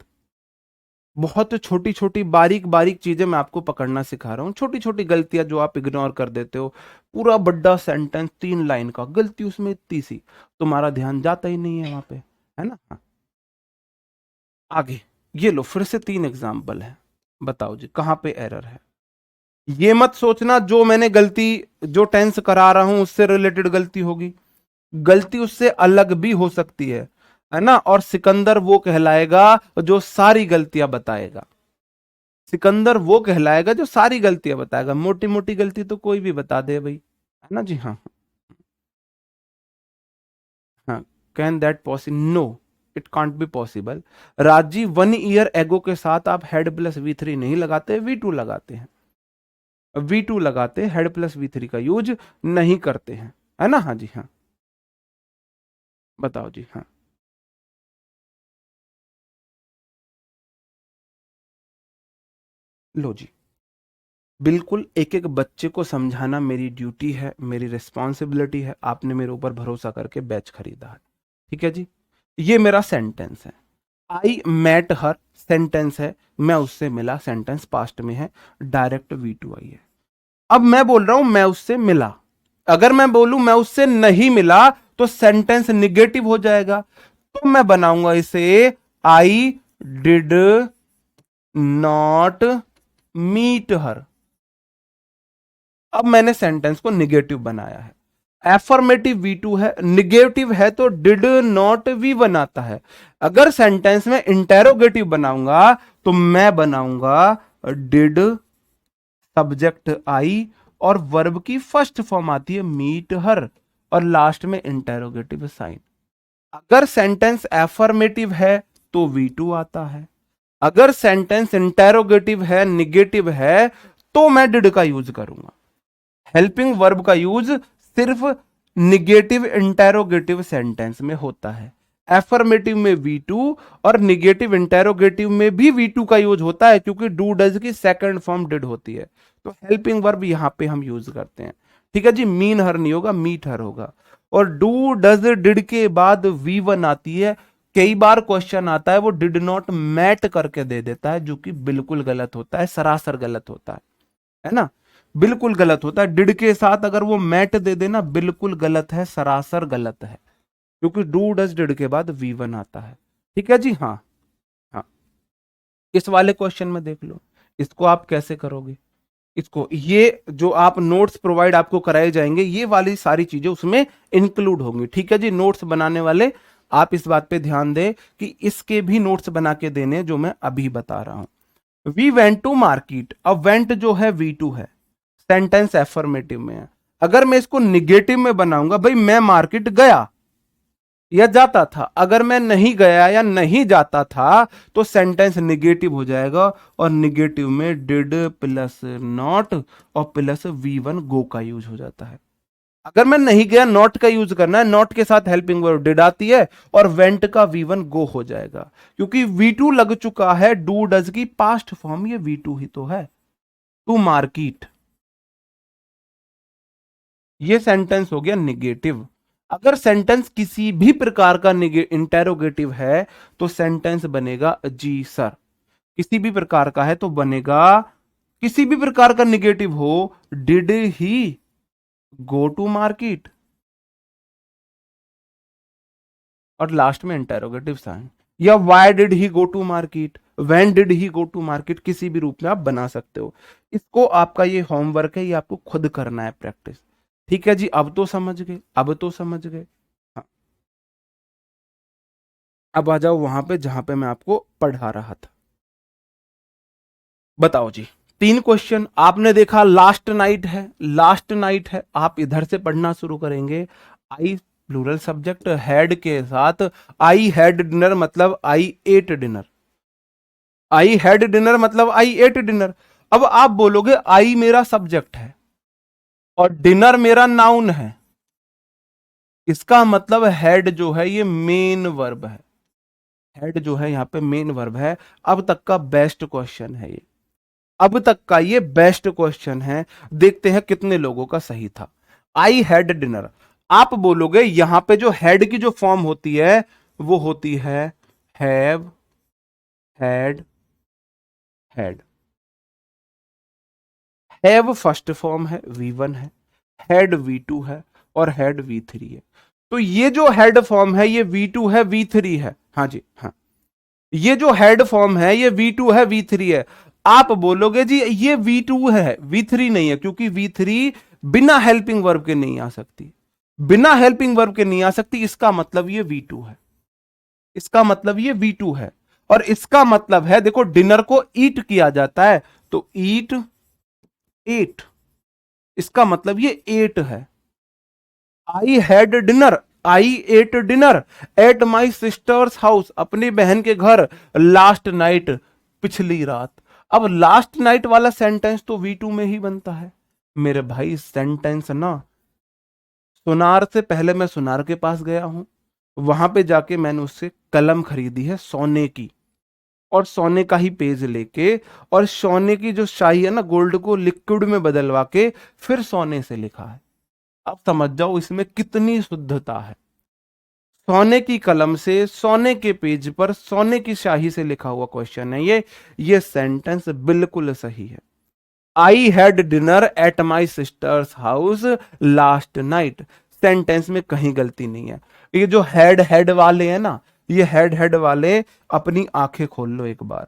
बहुत छोटी छोटी बारीक बारीक चीजें मैं आपको पकड़ना सिखा रहा हूँ, छोटी छोटी गलतियां जो आप इग्नोर कर देते हो। पूरा बड़ा सेंटेंस 3 लाइन का, गलती उसमें इतनी सी, तुम्हारा ध्यान जाता ही नहीं है वहां पे, है ना? हाँ। आगे ये लो, फिर से 3 एग्जाम्पल है, बताओ जी कहाँ पे एरर है। ये मत सोचना जो मैंने गलती, जो टेंस करा रहा हूं उससे रिलेटेड गलती होगी। गलती उससे अलग भी हो सकती है ना? और सिकंदर वो कहलाएगा जो सारी गलतियां बताएगा। सिकंदर वो कहलाएगा जो सारी गलतियां बताएगा, मोटी मोटी गलती तो कोई भी बता दे भाई, है ना जी? हाँ हाँ। Can that possible? No, it can't be possible. Rajiv 1 year ago के साथ आप हेड प्लस V3 नहीं लगाते, V2 लगाते हैं, V2 लगाते, हेड प्लस V3 का यूज नहीं करते हैं, है ना? हाँ जी हाँ, बताओ जी। हाँ, लो जी, बिल्कुल एक एक बच्चे को समझाना मेरी ड्यूटी है, मेरी रिस्पॉन्सिबिलिटी है। आपने मेरे ऊपर भरोसा करके बैच खरीदा है, ठीक है जी। ये मेरा सेंटेंस है, आई मेट हर, सेंटेंस है, मैं उससे मिला, सेंटेंस पास्ट में है, डायरेक्ट V2 आई है। अब मैं बोल रहा हूं मैं उससे मिला, अगर मैं बोलूं मैं उससे नहीं मिला तो सेंटेंस निगेटिव हो जाएगा, तो मैं बनाऊंगा इसे I did not meet her. अब मैंने सेंटेंस को निगेटिव बनाया है। एफर्मेटिव V2 है, निगेटिव है तो डिड नॉट V1 आता है। अगर सेंटेंस में इंटेरोगेटिव बनाऊंगा तो मैं बनाऊंगा डिड सब्जेक्ट आई और वर्ब की फर्स्ट फॉर्म आती है मीट हर और लास्ट में इंटेरोगेटिव साइन। अगर सेंटेंस एफर्मेटिव है तो V2 आता है, अगर सेंटेंस इंटेरोगेटिव है, निगेटिव है, तो मैं डिड का यूज करूंगा। हेल्पिंग वर्ब का यूज सिर्फ निगेटिव इंटेरोगेटिव सेंटेंस में होता है। एफर्मेटिव में V2 और निगेटिव इंटेरोगेटिव में भी V2 का यूज होता है क्योंकि डू डज की सेकंड फॉर्म डिड होती है। तो हेल्पिंग वर्ब यहां पे हम यूज करते हैं। ठीक है जी, मीन हर नहीं होगा, मीट हर होगा। और डू डज डिड के बाद V1 आती है। कई बार क्वेश्चन आता है वो डिड नॉट मैट करके दे देता है, जो कि बिल्कुल गलत होता है, सरासर गलत होता है ना, बिल्कुल गलत होता है। डिड के साथ अगर वो मैट दे देना बिल्कुल गलत है, सरासर गलत है, क्योंकि डू डज डिड के बाद V1 आता है। ठीक है जी, हाँ हाँ। इस वाले क्वेश्चन में देख लो, इसको आप कैसे करोगे। इसको ये जो आप नोट्स प्रोवाइड आपको कराए जाएंगे, ये वाली सारी चीजें उसमें इंक्लूड होंगी। ठीक है जी, नोट्स बनाने वाले आप इस बात पे ध्यान दें कि इसके भी नोट्स बना के देने, जो मैं अभी बता रहा हूं। वी वेंट टू मार्केट, अब वेंट जो है V2 है, सेंटेंस एफर्मेटिव में है। अगर मैं इसको निगेटिव में बनाऊंगा, भाई मैं मार्केट गया या जाता था, अगर मैं नहीं गया या नहीं जाता था तो सेंटेंस निगेटिव हो जाएगा और निगेटिव में डिड प्लस नॉट और प्लस V1 गो का यूज हो जाता है। अगर मैं नहीं गया, नॉट का यूज करना है, नॉट के साथ हेल्पिंग वर्ब डिड आती है और वेंट का V1 गो हो जाएगा, क्योंकि V2 लग चुका है, डू डज की पास्ट फॉर्म ये V2 ही तो है, टू मार्केट। ये सेंटेंस हो गया निगेटिव। अगर सेंटेंस किसी भी प्रकार का इंटेरोगेटिव है तो सेंटेंस बनेगा जी सर। किसी भी प्रकार का है तो बनेगा, किसी भी प्रकार का निगेटिव हो, did he go to market और लास्ट में इंटेरोगेटिव साइन, या why did he go to market, when did he go to market, किसी भी रूप में आप बना सकते हो। इसको आपका ये होमवर्क है, ये आपको खुद करना है प्रैक्टिस। ठीक है जी, अब तो समझ गए, अब तो समझ गए। हाँ, अब आ जाओ वहां पे जहां पे मैं आपको पढ़ा रहा था। बताओ जी, 3 क्वेश्चन आपने देखा, लास्ट नाइट है, लास्ट नाइट है, आप इधर से पढ़ना शुरू करेंगे। आई प्लूरल सब्जेक्ट हैड के साथ, आई हैड डिनर मतलब I ate dinner, I had dinner मतलब आई एट डिनर। अब आप बोलोगे आई मेरा सब्जेक्ट है और डिनर मेरा नाउन है, इसका मतलब हेड जो है ये मेन वर्ब है, हेड जो है यहाँ पे मेन वर्ब है। अब तक का बेस्ट क्वेश्चन है ये, अब तक का ये बेस्ट क्वेश्चन है। देखते हैं कितने लोगों का सही था। आई हैड डिनर, आप बोलोगे यहां पे जो हेड की जो फॉर्म होती है वो होती है have, had, had. Have first form है, V1 है, हेड V2 है और हेड V3 है। तो ये जो हेड फॉर्म है ये V2 है, V3 है। हाँ जी हाँ, ये जो हेड फॉर्म है ये V2 है, V3 है। आप बोलोगे जी ये V2 है, V3 नहीं है, क्योंकि V3 बिना हेल्पिंग वर्ब के नहीं आ सकती, बिना हेल्पिंग वर्ब के नहीं आ सकती, इसका मतलब ये V2 है, इसका मतलब ये V2 है। और इसका मतलब है, देखो डिनर को ईट किया जाता है तो ईट एट, इसका मतलब ये 8 है। आई had dinner, I ate dinner at my sisters house, अपनी बहन के घर, लास्ट नाइट, पिछली रात। अब लास्ट नाइट वाला सेंटेंस तो V2 में ही बनता है मेरे भाई। सेंटेंस ना, सुनार से पहले मैं सुनार के पास गया हूं, वहां पे जाके मैंने उससे कलम खरीदी है सोने की, और सोने का ही पेज लेके और सोने की जो शाही है ना, गोल्ड को लिक्विड में बदलवा के फिर सोने से लिखा है। अब समझ जाओ इसमें कितनी शुद्धता है। सोने की कलम से सोने के पेज पर सोने की शाही से लिखा हुआ क्वेश्चन है ये सेंटेंस बिल्कुल सही है। आई had dinner at my sisters house last night, sentence में कहीं गलती नहीं है। ये जो हेड हेड वाले हैं ना, ये हेड हेड वाले अपनी आंखें खोल लो एक बार,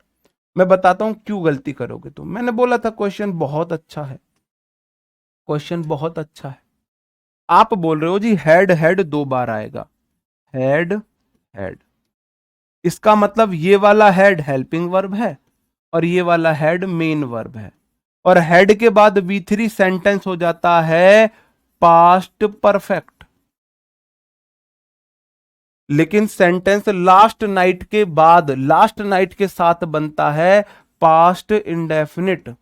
मैं बताता हूं क्यों गलती करोगे तुम। मैंने बोला था क्वेश्चन बहुत अच्छा है, क्वेश्चन बहुत अच्छा है। आप बोल रहे हो जी हैड हैड 2 बार आएगा, हैड हैड, इसका मतलब ये वाला हैड हेल्पिंग वर्ब है और ये वाला हैड मेन वर्ब है, और हैड के बाद V3 सेंटेंस हो जाता है पास्ट परफेक्ट। लेकिन सेंटेंस लास्ट नाइट के बाद, लास्ट नाइट के साथ बनता है पास्ट इंडेफिनिट,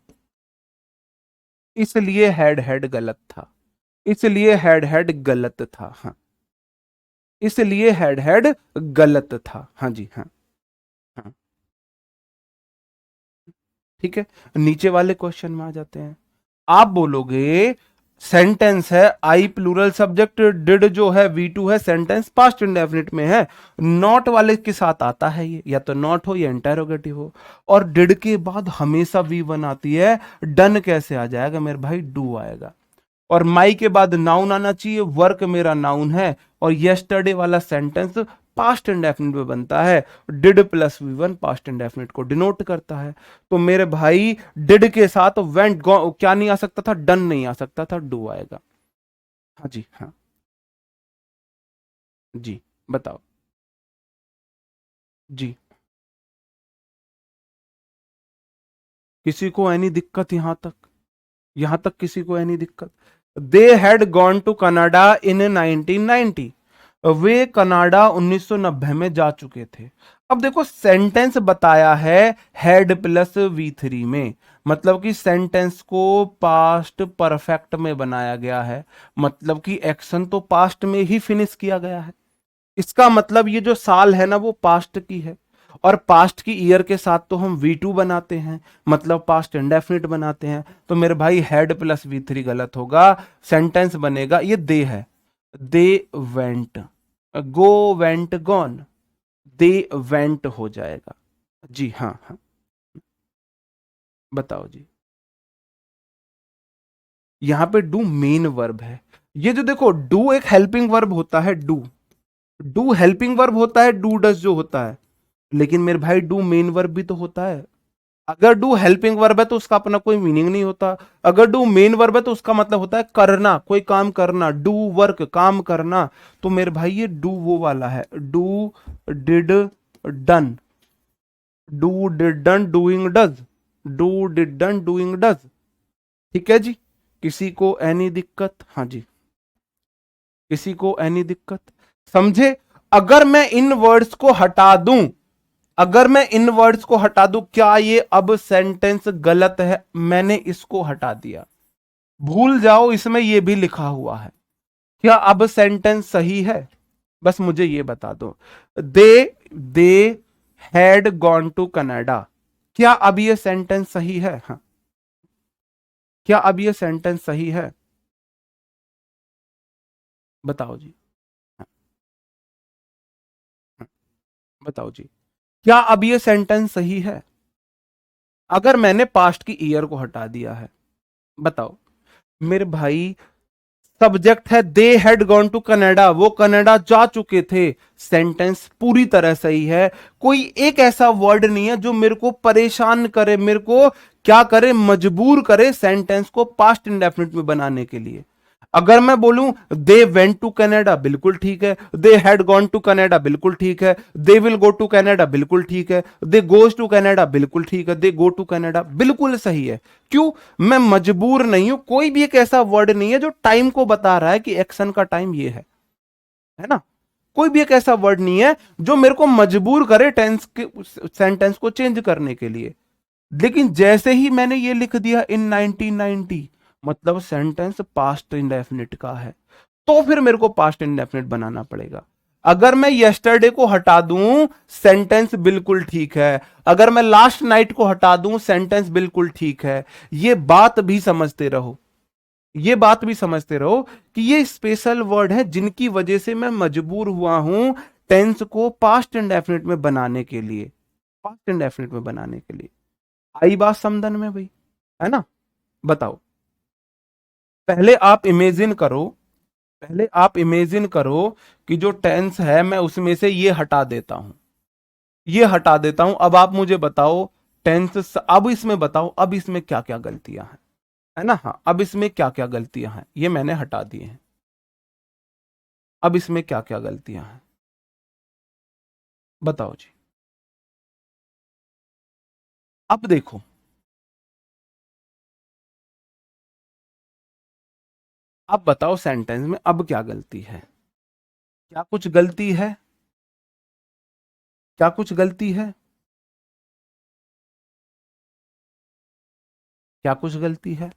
इसलिए हैड हैड गलत था, इसलिए हैड हैड गलत था। हाँ, इसलिए हैड हैड गलत था। हाँ जी, हाँ हाँ, ठीक है। नीचे वाले क्वेश्चन में आ जाते हैं। आप बोलोगे सेंटेंस है आई प्लूरल सब्जेक्ट, डिड जो है V2 है, सेंटेंस पास्ट इंडेफिनिट में है, नॉट वाले के साथ आता है ये, या तो नॉट हो या इंटेरोगेटिव हो, और डिड के बाद हमेशा V1 आती है, डन कैसे आ जाएगा मेरे भाई, डू आएगा। और माई के बाद नाउन आना चाहिए, वर्क मेरा नाउन है, और यस्टरडे वाला सेंटेंस पास्ट इंडेफिनिट में बनता है, did plus V1 past indefinite को डिनोट करता है। तो मेरे भाई डिड के साथ वेंट क्या नहीं आ सकता था, डन नहीं आ सकता था, डू आएगा। हाँ जी, हाँ जी, बताओ जी। किसी को एनी दिक्कत यहां तक, यहां तक किसी को एनी दिक्कत? They had gone to Canada in 1990, वे कनाडा 1990 में जा चुके थे। अब देखो सेंटेंस बताया है हैड प्लस V3 में, मतलब कि सेंटेंस को पास्ट परफेक्ट में बनाया गया है, मतलब कि एक्शन तो पास्ट में ही फिनिश किया गया है। इसका मतलब ये जो साल है ना वो पास्ट की है, और पास्ट की ईयर के साथ तो हम V2 बनाते हैं, मतलब पास्ट इंडेफिनिट बनाते हैं। तो मेरे भाई हैड प्लस V3 गलत होगा, सेंटेंस बनेगा ये दे है, they went, go went gone, they went हो जाएगा। जी हाँ हाँ, बताओ जी। यहां पे डू मेन वर्ब है, ये जो देखो डू एक हेल्पिंग वर्ब होता है, डू, डू हेल्पिंग वर्ब होता है, डू डस जो होता है, लेकिन मेरे भाई डू मेन वर्ब भी तो होता है। अगर डू हेल्पिंग वर्ब है तो उसका अपना कोई मीनिंग नहीं होता, अगर डू मेन वर्ब है तो उसका मतलब होता है करना, कोई काम करना, डू वर्क काम करना। तो मेरे भाई ये डू वो वाला है, do did done, do did done doing does, do did done doing does. ठीक है जी, किसी को एनी दिक्कत? हाँ जी, किसी को एनी दिक्कत, समझे? अगर मैं इन वर्ड्स को हटा दूं, अगर मैं इन वर्ड्स को हटा दूं, क्या ये अब सेंटेंस गलत है? मैंने इसको हटा दिया, भूल जाओ इसमें ये भी लिखा हुआ है, क्या अब सेंटेंस सही है? बस मुझे ये बता दो। They they had gone to Canada, क्या अब ये सेंटेंस सही है? हाँ, क्या अब ये सेंटेंस सही है? बताओ जी, हाँ, हाँ, बताओ जी, क्या अब ये सेंटेंस सही है अगर मैंने पास्ट की ईयर को हटा दिया है? बताओ मेरे भाई, सब्जेक्ट है they had gone to Canada, वो कनाडा जा चुके थे, सेंटेंस पूरी तरह सही है। कोई एक ऐसा वर्ड नहीं है जो मेरे को परेशान करे, मेरे को क्या करे, मजबूर करे सेंटेंस को पास्ट इंडेफिनिट में बनाने के लिए। अगर मैं बोलूं दे वेंट टू कनाडा, बिल्कुल ठीक है, they had gone to Canada, बिल्कुल ठीक है, they will go to Canada, बिल्कुल ठीक है, दे गोज टू कनाडा, बिल्कुल ठीक है, दे गो टू कनाडा, बिल्कुल सही है। क्यों? मैं मजबूर नहीं हूं, कोई भी एक ऐसा वर्ड नहीं है जो टाइम को बता रहा है कि एक्शन का टाइम ये है ना? कोई भी एक ऐसा वर्ड नहीं है जो मेरे को मजबूर करे टेंस के सेंटेंस को चेंज करने के लिए। लेकिन जैसे ही मैंने ये लिख दिया इन 1990, मतलब सेंटेंस पास्ट इंडेफिनिट का है, तो फिर मेरे को पास्ट इंडेफिनिट बनाना पड़ेगा। अगर मैं यस्टरडे को हटा दूं, सेंटेंस बिल्कुल ठीक है, अगर मैं लास्ट नाइट को हटा दूं, सेंटेंस बिल्कुल ठीक है। ये बात भी समझते रहो, ये बात भी समझते रहो कि ये स्पेशल वर्ड है जिनकी वजह से मैं मजबूर हुआ हूं टेंस को पास्ट इंडेफिनिट में बनाने के लिए, पास्ट इंडेफिनिट में बनाने के लिए। आई बात समझन में भाई, है ना? बताओ, पहले आप इमेजिन करो, पहले आप इमेजिन करो कि जो टेंस है मैं उसमें से ये हटा देता हूं, ये हटा देता हूं। अब आप मुझे बताओ टेंस, अब इसमें बताओ अब इसमें क्या क्या गलतियां हैं, है ना? हाँ, अब इसमें क्या क्या गलतियां हैं, ये मैंने हटा दिए हैं। अब इसमें क्या क्या गलतियां हैं बताओ जी। अब देखो, अब बताओ सेंटेंस में अब क्या गलती है, क्या कुछ गलती है, क्या कुछ गलती है, क्या कुछ गलती है।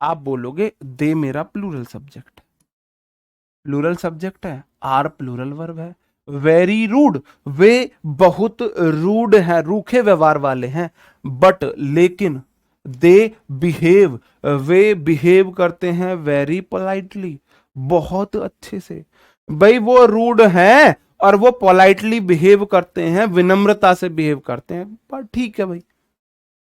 आप बोलोगे दे मेरा प्लूरल सब्जेक्ट, प्लूरल सब्जेक्ट है, आर प्लूरल वर्ब है। वेरी रूड, वे बहुत रूड है, रूखे व्यवहार वाले हैं। बट लेकिन दे बिहेव, वे बिहेव करते हैं वेरी पोलाइटली, बहुत अच्छे से। भाई वो रूड हैं और वो पोलाइटली बिहेव करते हैं, विनम्रता से बिहेव करते हैं, पर ठीक है भाई,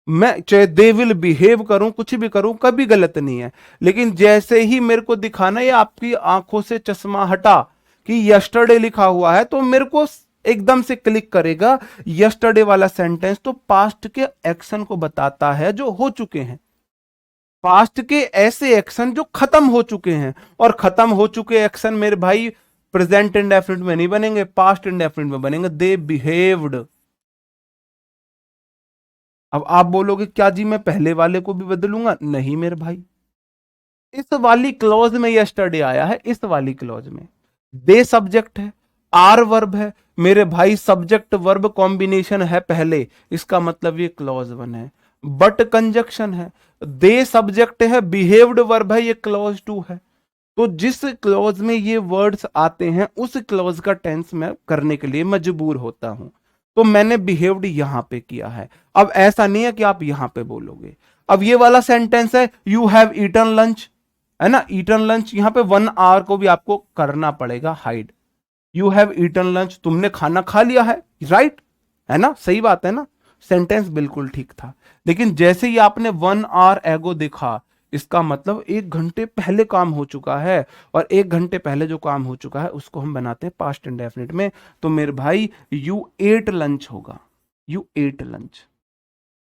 मैं चाहे दे विल बिहेव करूं, कुछ भी करूं, कभी गलत नहीं है। लेकिन जैसे ही मेरे को दिखाना ये आपकी आंखों से चश्मा हटा कि यस्टरडे लिखा हुआ है, तो मेरे को एकदम से क्लिक करेगा। यस्टरडे वाला सेंटेंस तो पास्ट के एक्शन को बताता है जो हो चुके हैं, पास्ट के ऐसे एक्शन जो खत्म हो चुके हैं। और खत्म हो चुके एक्शन मेरे भाई प्रेजेंट इंडेफिनिट में नहीं बनेंगे, पास्ट इंडेफिनिट में बनेंगे। दे बिहेव्ड। अब आप बोलोगे क्या जी मैं पहले वाले को भी बदलूंगा? नहीं मेरे भाई, इस वाली क्लॉज में यस्टरडे आया है, इस वाली क्लॉज में दे सब्जेक्ट है, आर वर्ब है मेरे भाई, सब्जेक्ट वर्ब कॉम्बिनेशन है पहले, इसका मतलब ये क्लॉज वन है। बट कंजक्शन है, दे सब्जेक्ट है, बिहेव्ड वर्ब है, ये क्लॉज टू है। तो जिस क्लॉज में ये वर्ड्स आते हैं उस क्लॉज का टेंस मैं करने के लिए मजबूर होता हूं। तो मैंने बिहेव्ड यहां पे किया है। अब ऐसा नहीं है कि आप यहां पे बोलोगे। अब ये वाला सेंटेंस है यू हैव ईटन लंच, है ना, ईटन लंच, यहां पे 1 आवर को भी आपको करना पड़ेगा हाइड। यू हैव ईटन लंच, तुमने खाना खा लिया है, राइट, है ना, सही बात है ना, सेंटेंस बिल्कुल ठीक था। लेकिन जैसे ही आपने 1 आवर एगो देखा, इसका मतलब 1 घंटे पहले काम हो चुका है, और 1 घंटे पहले जो काम हो चुका है उसको हम बनाते हैं पास्ट इंडेफिनिट में। तो मेरे भाई यू एट लंच होगा, यू एट लंच।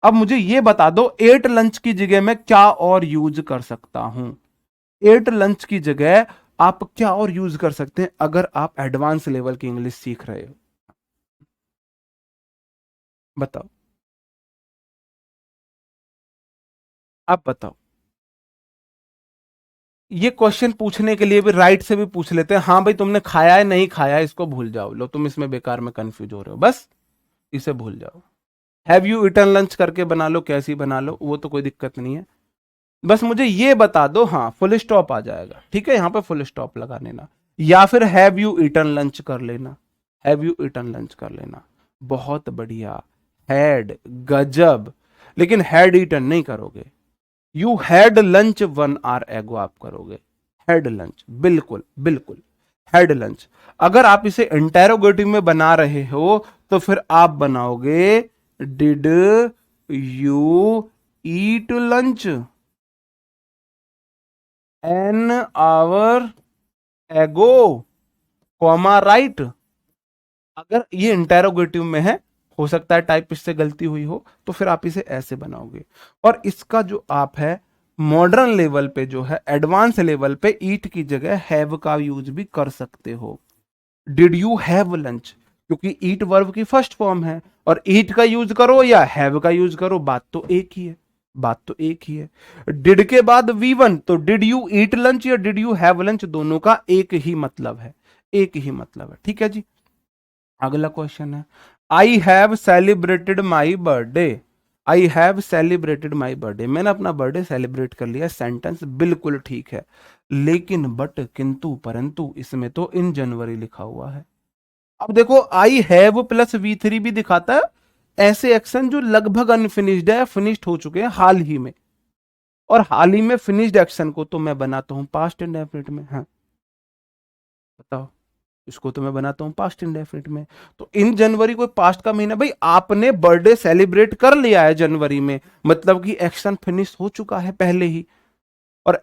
अब मुझे ये बता दो एट लंच की जगह मैं क्या और यूज कर सकता हूं? एट लंच की जगह आप क्या और यूज कर सकते हैं अगर आप एडवांस लेवल की इंग्लिश सीख रहे हो? बताओ, आप बताओ। ये क्वेश्चन पूछने के लिए भी राइट से भी पूछ लेते हैं, हाँ भाई तुमने खाया है नहीं खाया है इसको भूल जाओ, लो तुम इसमें बेकार में कंफ्यूज हो रहे हो, बस इसे भूल जाओ। हैव यू इटन लंच करके बना लो, कैसी बना लो, वो तो कोई दिक्कत नहीं है। बस मुझे ये बता दो, हाँ फुल स्टॉप आ जाएगा, ठीक है, यहां पे फुल स्टॉप लगा लेना, या फिर हैव यू ईटन लंच कर लेना, हैव यू ईटन लंच कर लेना, बहुत बढ़िया। हैड, गजब। लेकिन हैड ईटन नहीं करोगे, यू हैड लंच 1 आवर एगो आप करोगे, हैड लंच, बिल्कुल बिल्कुल, हैड लंच। अगर आप इसे इंटेरोगेटिव में बना रहे हो तो फिर आप बनाओगे did you eat lunch an hour एगो, कॉमा राइट। अगर ये इंटेरोगेटिव में है, हो सकता है टाइप इससे गलती हुई हो, तो फिर आप इसे ऐसे बनाओगे। और इसका जो आप है मॉडर्न लेवल पे जो है, एडवांस लेवल पे ईट की जगह हैव का यूज भी कर सकते हो। डिड यू हैव लंच, क्योंकि ईट वर्ब की फर्स्ट फॉर्म है, और ईट का यूज करो या हैव का यूज करो, बात तो एक ही है, बात तो एक ही है। डिड के बाद V1, तो डिड यू ईट लंच या डिड यू हैव लंच, दोनों का एक ही मतलब है, एक ही मतलब है, ठीक है जी। अगला क्वेश्चन है I have celebrated my birthday, I have celebrated my birthday, मैंने अपना बर्थडे सेलिब्रेट कर लिया, सेंटेंस बिल्कुल ठीक है। लेकिन बट, किंतु परंतु, इसमें तो इन जनवरी लिखा हुआ है। अब देखो आई हैव प्लस V3 भी दिखाता है ऐसे एक्शन जो लगभग अनफिनिश्ड है, फिनिश्ड हो चुके हैं हाल ही में, और हाल ही में फिनिश्ड एक्शन को तो मैं बनाता हूं पास्ट इंडेफिनिट में। हाँ बताओ, इसको तो मैं बनाता हूं पास्ट इंडेफिनिट में। तो इन जनवरी कोई पास्ट का महीना, भाई आपने बर्थडे सेलिब्रेट कर लिया है जनवरी में, मतलब कि एक्शन फिनिश हो चुका है पहले ही। और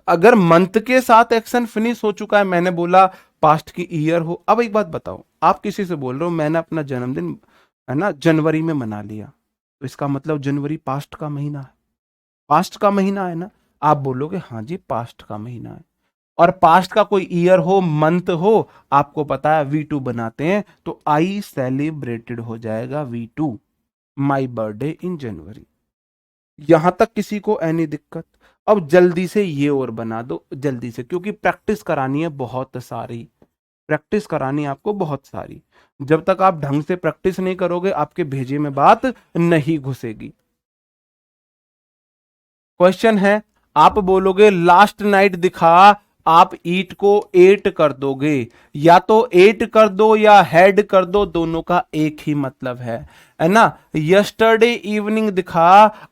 अगर मंथ के साथ एक्शन फिनिश हो चुका है, मैंने बोला पास्ट की ईयर हो। अब एक बात बताओ, आप किसी से बोल रहे हो मैंने अपना जन्मदिन, है ना, जनवरी में मना लिया, तो इसका मतलब जनवरी पास्ट का महीना है, पास्ट का महीना है ना। आप बोलोगे हाँ जी पास्ट का महीना है। और पास्ट का कोई ईयर हो, मंथ हो, आपको पता है V2 बनाते हैं, तो आई सेलिब्रेटेड हो जाएगा V2, माई बर्थडे इन जनवरी। यहां तक किसी को एनी दिक्कत? अब जल्दी से ये और बना दो जल्दी से, क्योंकि प्रैक्टिस करानी है बहुत सारी, प्रैक्टिस करानी है आपको बहुत सारी। जब तक आप ढंग से प्रैक्टिस नहीं करोगे आपके भेजे में बात नहीं घुसेगी। क्वेश्चन है, आप बोलोगे लास्ट नाइट दिखा, आप ईट को एट कर दोगे, या तो एट कर दो या हेड कर दो, दोनों का एक ही मतलब है ना। यस्टरडे इवनिंग दिखा,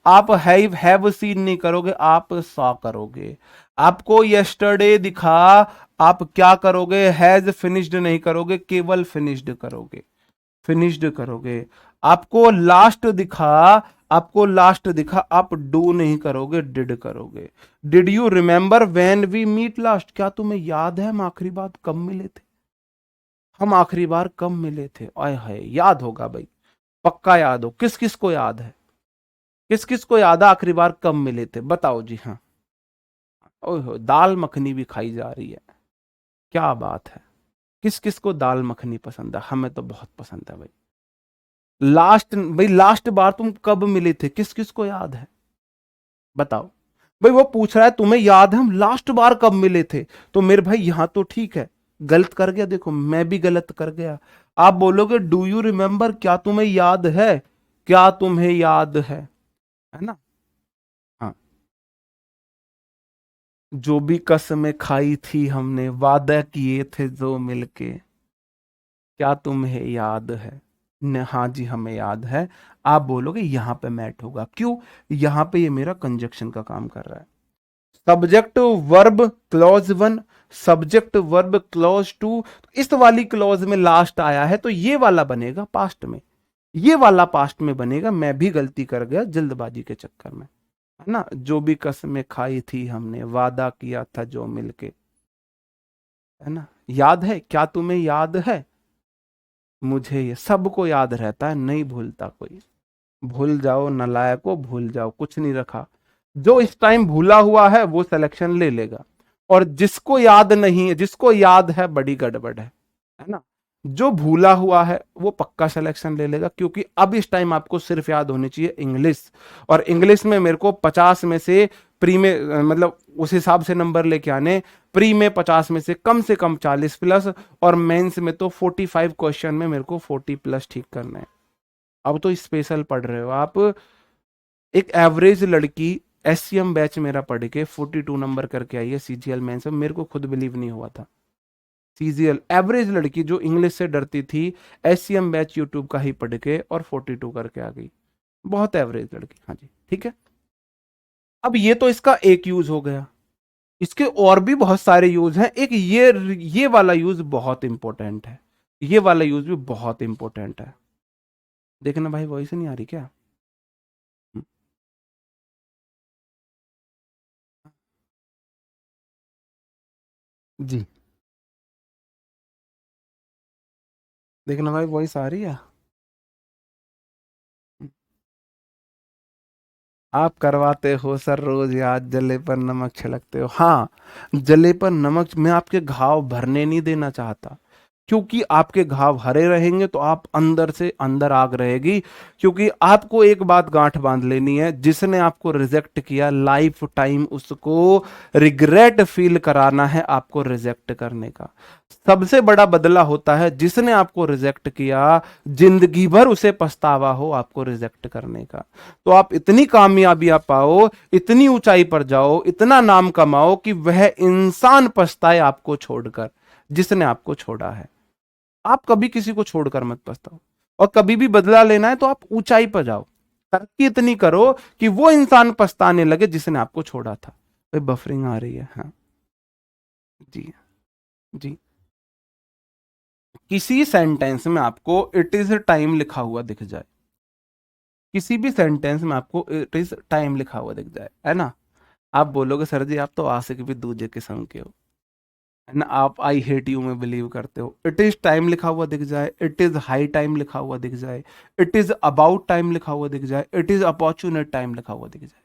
आप हैव सीन नहीं करोगे, आप सॉ करोगे। आपको यस्टरडे दिखा, आप क्या करोगे, हैज फिनिश्ड नहीं करोगे, केवल फिनिश्ड करोगे, फिनिश्ड करोगे। आपको लास्ट दिखा, आपको लास्ट दिखा, आप डू नहीं करोगे, डिड करोगे। Did you remember when we meet last, क्या तुम्हें याद है हम आखिरी बार कब मिले थे, हम आखिरी बार कब मिले थे? आय हाय, याद होगा भाई, पक्का याद हो। किस किस को याद है, किस किस को याद है आखिरी बार कब मिले थे, बताओ जी। हाँ, ओहो, दाल मखनी भी खाई जा रही है, क्या बात है। किस किस को दाल मखनी पसंद है? हमें तो बहुत पसंद है भाई। लास्ट भाई, लास्ट बार तुम कब मिले थे, किस किस को याद है, बताओ। भाई वो पूछ रहा है तुम्हें याद है हम लास्ट बार कब मिले थे, तो मेरे भाई यहां तो ठीक है, गलत कर गया, देखो मैं भी गलत कर गया। आप बोलोगे डू यू रिमेंबर, क्या तुम्हें याद है, क्या तुम्हें याद है ना। हाँ, जो भी कसमें खाई थी हमने, वादा किए थे जो मिलके, क्या तुम्हें याद है न, हाँ जी हमें याद है। आप बोलोगे यहां पे मैट होगा, क्यों, यहां पे ये मेरा कंजक्शन का काम कर रहा है। Subject verb clause one, subject verb clause two, इस वाली क्लॉज में लास्ट आया है तो ये वाला बनेगा पास्ट में, ये वाला पास्ट में बनेगा। मैं भी गलती कर गया जल्दबाजी के चक्कर में, है ना। जो भी कसमें खाई थी हमने, वादा किया था जो मिलके, है ना। याद है, क्या तुम्हें याद है, मुझे ये सबको याद रहता है, नहीं भूलता कोई। भूल जाओ नालायको, भूल जाओ, कुछ नहीं रखा। जो इस टाइम भूला हुआ है वो सिलेक्शन ले लेगा, और जिसको याद नहीं है, जिसको याद है बड़ी गड़बड़ है ना। जो भूला हुआ है वो पक्का सिलेक्शन ले लेगा, क्योंकि अब इस टाइम आपको सिर्फ याद होनी चाहिए इंग्लिश, और इंग्लिश में मेरे को 50 में से प्री में मतलब उस हिसाब से नंबर लेके आने, प्री में 50 में से कम 40 प्लस, और मेंस में तो 45 क्वेश्चन में मेरे को 40 प्लस ठीक करना है। अब तो स्पेशल पढ़ रहे हो आप। एक एवरेज लड़की एससीएम बैच मेरा पढ़ के 42 नंबर करके आई है सीजीएल मेंस में, मेरे को खुद बिलीव नहीं हुआ था। सीजीएल एवरेज लड़की जो इंग्लिश से डरती थी, एससीएम बैच यूट्यूब का ही पढ़ के और 42 करके आ गई, बहुत एवरेज लड़की। हाँ जी ठीक है। अब ये तो इसका एक यूज हो गया, इसके और भी बहुत सारे यूज हैं। एक ये वाला यूज बहुत इंपॉर्टेंट है, ये वाला यूज भी बहुत इंपॉर्टेंट है। देखना भाई, वॉइस नहीं आ रही क्या? जी, देखना भाई, वॉइस आ रही है। आप करवाते हो सर रोज याद, जले पर नमक छिड़कते हो। हाँ, जले पर नमक, मैं आपके घाव भरने नहीं देना चाहता, क्योंकि आपके घाव हरे रहेंगे तो आप अंदर से अंदर आग रहेगी। क्योंकि आपको एक बात गांठ बांध लेनी है, जिसने आपको रिजेक्ट किया लाइफ टाइम उसको रिग्रेट फील कराना है, आपको रिजेक्ट करने का। सबसे बड़ा बदला होता है जिसने आपको रिजेक्ट किया, जिंदगी भर उसे पछतावा हो आपको रिजेक्ट करने का। तो आप इतनी कामयाबी आप पाओ, इतनी ऊंचाई पर जाओ, इतना नाम कमाओ कि वह इंसान पछताए आपको छोड़कर, जिसने आपको छोड़ा है। आप कभी किसी को छोड़कर मत पछताओ, और कभी भी बदला लेना है तो आप ऊंचाई पर जाओ, तरक्की इतनी करो कि वो इंसान पछताने लगे जिसने आपको छोड़ा था। भाई बफरिंग आ रही है, हाँ जी जी। किसी सेंटेंस में आपको इट इज टाइम लिखा हुआ दिख जाए, किसी भी सेंटेंस में आपको इट इज टाइम लिखा हुआ दिख जाए, है ना, आप बोलोगे सर जी आप तो आशिक भी दूजे किस्म के हो, है ना, आप आई हेट यू में बिलीव करते हो। इट इज टाइम लिखा हुआ दिख जाए, इट इज हाई टाइम लिखा हुआ दिख जाए, इट इज अबाउट टाइम लिखा हुआ दिख जाए, इट इज अपॉर्चुनेट टाइम लिखा हुआ दिख जाए,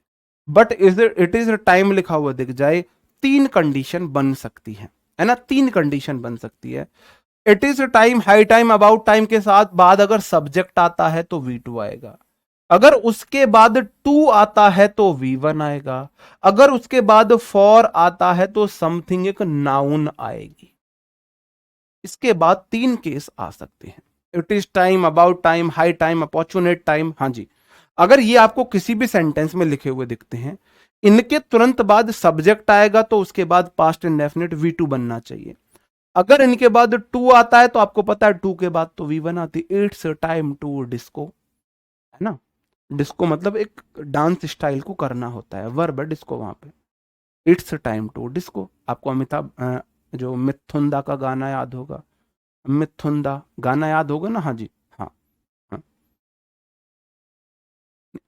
but is it is time लिखा हुआ दिख जाए, तीन कंडीशन बन सकती है ना, तीन कंडीशन बन सकती है। It is time, high time, about time के साथ बाद अगर सब्जेक्ट आता है तो V2 आएगा, अगर उसके बाद टू आता है तो V1 आएगा, अगर उसके बाद फॉर आता है तो समथिंग एक नाउन आएगी। इसके बाद तीन केस आ सकते हैं, it is time, about time, high time, opportune time. हाँ जी, अगर ये आपको किसी भी सेंटेंस में लिखे हुए दिखते हैं, इनके तुरंत बाद सब्जेक्ट आएगा तो उसके बाद पास्ट इंडेफिनिट V2 बनना चाहिए। अगर इनके बाद टू आता है तो आपको पता है टू के बाद तो V1 आती है। इट्स टाइम टू डिस्को, है ना, डिस्को मतलब एक डांस स्टाइल को करना होता है, वर्ब है डिस्को वहां पे। It's time to disco. आपको अमिताभ जो मिथुंदा का गाना याद होगा, मिथुंदा गाना याद होगा ना, हाँ जी, हाँ हाँ।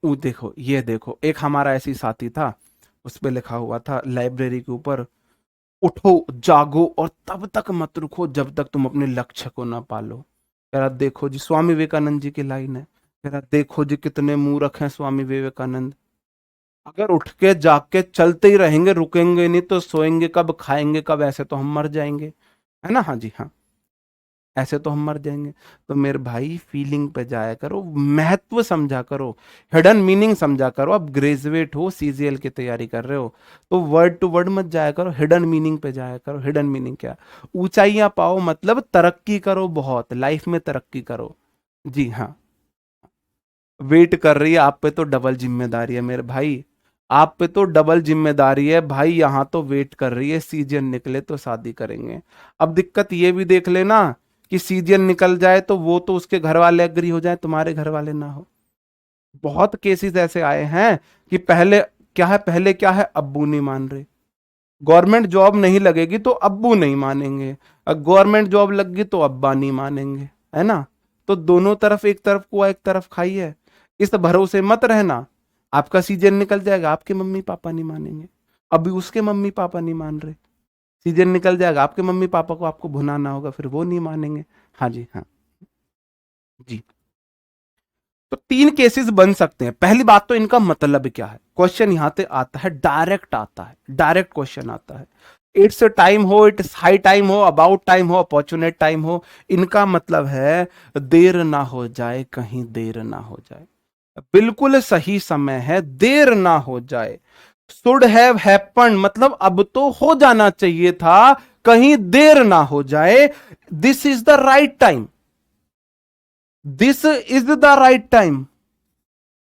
वो देखो, ये देखो, एक हमारा ऐसी साथी था, उस पे लिखा हुआ था लाइब्रेरी के ऊपर, उठो जागो और तब तक मत रुको जब तक तुम अपने लक्ष्य को ना पालो। कह रहा देखो जी, स्वामी विवेकानंद जी की लाइन है, कह रहा देखो जी कितने मूर्ख हैं स्वामी विवेकानंद, अगर उठ के जाग के चलते ही रहेंगे, रुकेंगे नहीं तो सोएंगे कब, खाएंगे कब, ऐसे तो हम मर जाएंगे, है ना, हाँ जी हाँ, ऐसे तो हम मर जाएंगे। तो मेरे भाई फीलिंग पे जाया करो, महत्व समझा करो, हिडन मीनिंग समझा करो। अब ग्रेजुएट हो, सीजीएल की तैयारी कर रहे हो, तो वर्ड टू वर्ड मत जाया करो, हिडन मीनिंग पे जाया करो। हिडन मीनिंग क्या, ऊंचाइयां पाओ, मतलब तरक्की करो, बहुत लाइफ में तरक्की करो। जी हाँ, वेट कर रही है आप पे तो डबल जिम्मेदारी है मेरे भाई, आप पे तो डबल जिम्मेदारी है भाई, यहां तो वेट कर रही है, सीजन निकले तो शादी करेंगे। अब दिक्कत ये भी देख लेना कि सीजन निकल जाए तो वो तो उसके घर वाले एग्री हो जाए, तुम्हारे घर वाले ना हो। बहुत केसेस ऐसे आए हैं कि पहले क्या है, पहले क्या है, अब्बू नहीं मान रहे, गवर्नमेंट जॉब नहीं लगेगी तो अब्बू नहीं मानेंगे, गवर्नमेंट जॉब लग गई तो अब्बा नहीं मानेंगे, है ना। तो दोनों तरफ, एक तरफ कुआ एक तरफ खाई है, इस भरोसे मत रहना आपका सीजन निकल जाएगा आपके मम्मी पापा नहीं मानेंगे, अभी उसके मम्मी पापा नहीं मान रहे, सीजन निकल जाएगा आपके मम्मी पापा को आपको भुनाना होगा, फिर वो नहीं मानेंगे। हाँ जी हाँ जी। तो तीन केसेस बन सकते हैं। पहली बात तो इनका मतलब क्या है, क्वेश्चन यहां से आता है, डायरेक्ट आता है, डायरेक्ट क्वेश्चन आता है। इट्स टाइम हो, इट्स हाई टाइम हो, अबाउट टाइम हो, अपॉर्चुनेट टाइम हो, इनका मतलब है देर ना हो जाए, कहीं देर ना हो जाए, बिल्कुल सही समय है, देर ना हो जाए। शुड हैव हैपन मतलब अब तो हो जाना चाहिए था, कहीं देर ना हो जाए। This is the right time, this is the right time,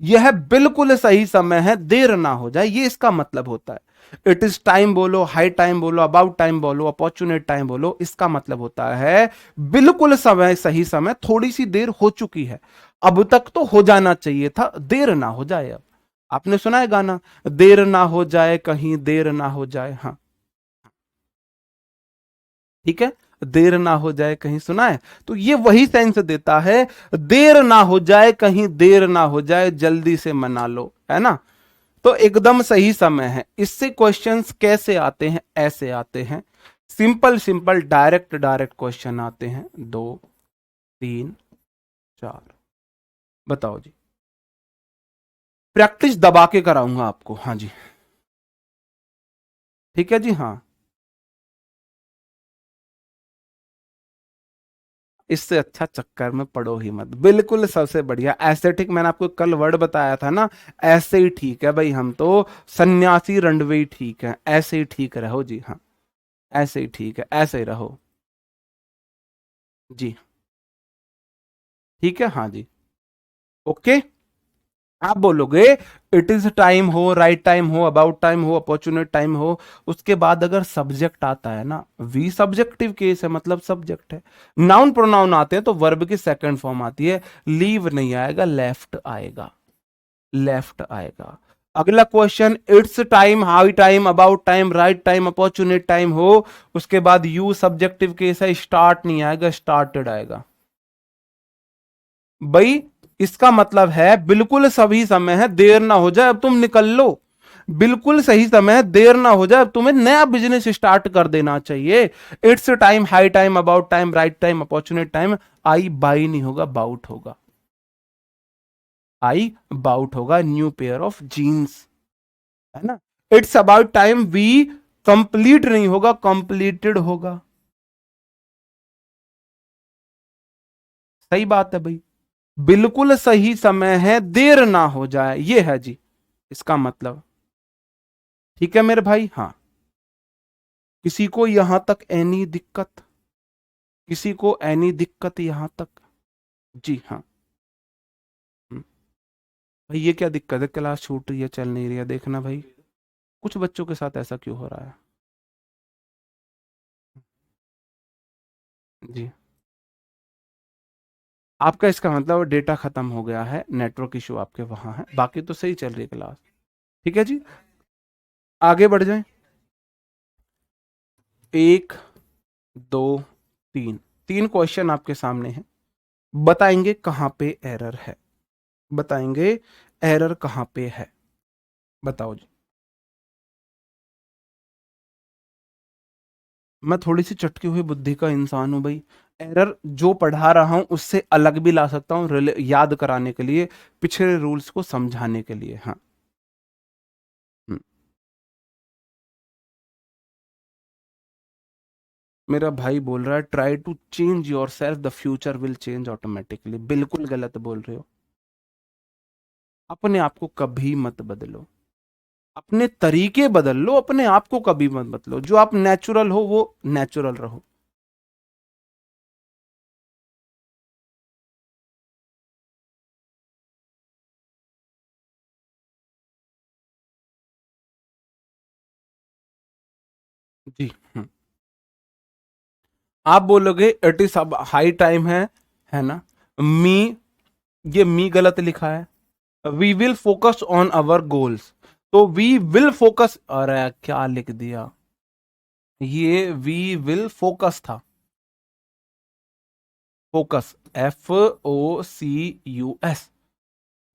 यह बिल्कुल सही समय है, देर ना हो जाए, ये इसका मतलब होता है। इट इज टाइम बोलो, हाई टाइम बोलो, अबाउट टाइम बोलो, अपॉर्चुनेट टाइम बोलो, इसका मतलब होता है बिल्कुल समय, सही समय, थोड़ी सी देर हो चुकी है, अब तक तो हो जाना चाहिए था, देर ना हो जाए। अब आपने सुना है गाना, देर ना हो जाए, कहीं देर ना हो जाए, हाँ ठीक है, देर ना हो जाए कहीं, सुना है, तो ये वही सेंस देता है, देर ना हो जाए, कहीं देर ना हो जाए, जल्दी से मना लो, है ना। तो एकदम सही समय है। इससे क्वेश्चंस कैसे आते हैं, ऐसे आते हैं, simple simple direct direct question आते हैं, 2 3 4। बताओ जी, प्रैक्टिस दबा के कराऊंगा आपको, हाँ जी ठीक है जी हाँ। इससे अच्छा चक्कर में पड़ो ही मत, बिल्कुल सबसे बढ़िया एस्थेटिक, मैंने आपको कल वर्ड बताया था ना, ऐसे ही ठीक है भाई, हम तो सन्यासी रंडवे ही ठीक है, ऐसे ही ठीक रहो जी हाँ, ऐसे ही ठीक है, ऐसे ही रहो जी, ठीक है हाँ जी, ओके। आप बोलोगे इट इज टाइम हो, राइट टाइम हो, अबाउट टाइम हो, अपॉर्चुनेट टाइम हो, उसके बाद अगर सब्जेक्ट आता है ना, वी सब्जेक्टिव केस है, मतलब सब्जेक्ट है, नाउन प्रोनाउन आते हैं तो वर्ब की सेकंड फॉर्म आती है, लीव नहीं आएगा, लेफ्ट आएगा, लेफ्ट आएगा। अगला question, it's time, high time, about time, right time, opportune time हो, उसके बाद यू सब्जेक्टिव केस है, स्टार्ट नहीं आएगा, स्टार्टेड आएगा। भाई इसका मतलब है बिल्कुल सभी समय है, देर ना हो जाए, अब तुम निकल लो, बिल्कुल सही समय है, देर ना हो जाए, अब तुम्हें नया बिजनेस स्टार्ट कर देना चाहिए। It's time, high time, about time, right time, opportune time. I buy नहीं होगा, बाउट होगा, आई बाउट होगा, न्यू पेयर ऑफ जीन्स, है ना। It's about time we complete नहीं होगा, कंप्लीटेड होगा। सही बात है भाई, बिल्कुल सही समय है, देर ना हो जाए, ये है जी इसका मतलब। ठीक है मेरे भाई। हाँ, किसी को यहां तक एनी दिक्कत? किसी को एनी दिक्कत यहां तक? जी हाँ। हम्म, भाई ये क्या दिक्कत है, क्लास छूट रही है, चल नहीं रही है, देखना भाई कुछ बच्चों के साथ ऐसा क्यों हो रहा है। जी, आपका इसका मतलब डेटा खत्म हो गया है, नेटवर्क इशू आपके वहां है, बाकी तो सही चल रही है क्लास। ठीक है जी, आगे बढ़ जाएं। एक, दो, तीन, तीन क्वेश्चन आपके सामने हैं। बताएंगे कहां पे एरर है, बताएंगे एरर कहां पे है, बताओ जी। मैं थोड़ी सी चटकी हुई बुद्धि का इंसान हूं भाई। एरर जो पढ़ा रहा हूं उससे अलग भी ला सकता हूं, याद कराने के लिए, पिछले रूल्स को समझाने के लिए। हाँ। हम्म, मेरा भाई बोल रहा है try to change yourself, the future will change automatically. बिल्कुल गलत बोल रहे हो। अपने आप को कभी मत बदलो, अपने तरीके बदल लो, अपने आप को कभी मत बदलो। जो आप नेचुरल हो वो नेचुरल रहो। जी। आप बोलोगे इट इज अब हाई टाइम है ना। मी, ये मी गलत लिखा है। We will focus on our goals, तो वी विल फोकस, अरे क्या लिख दिया, ये वी विल फोकस था, फोकस, FOCUS।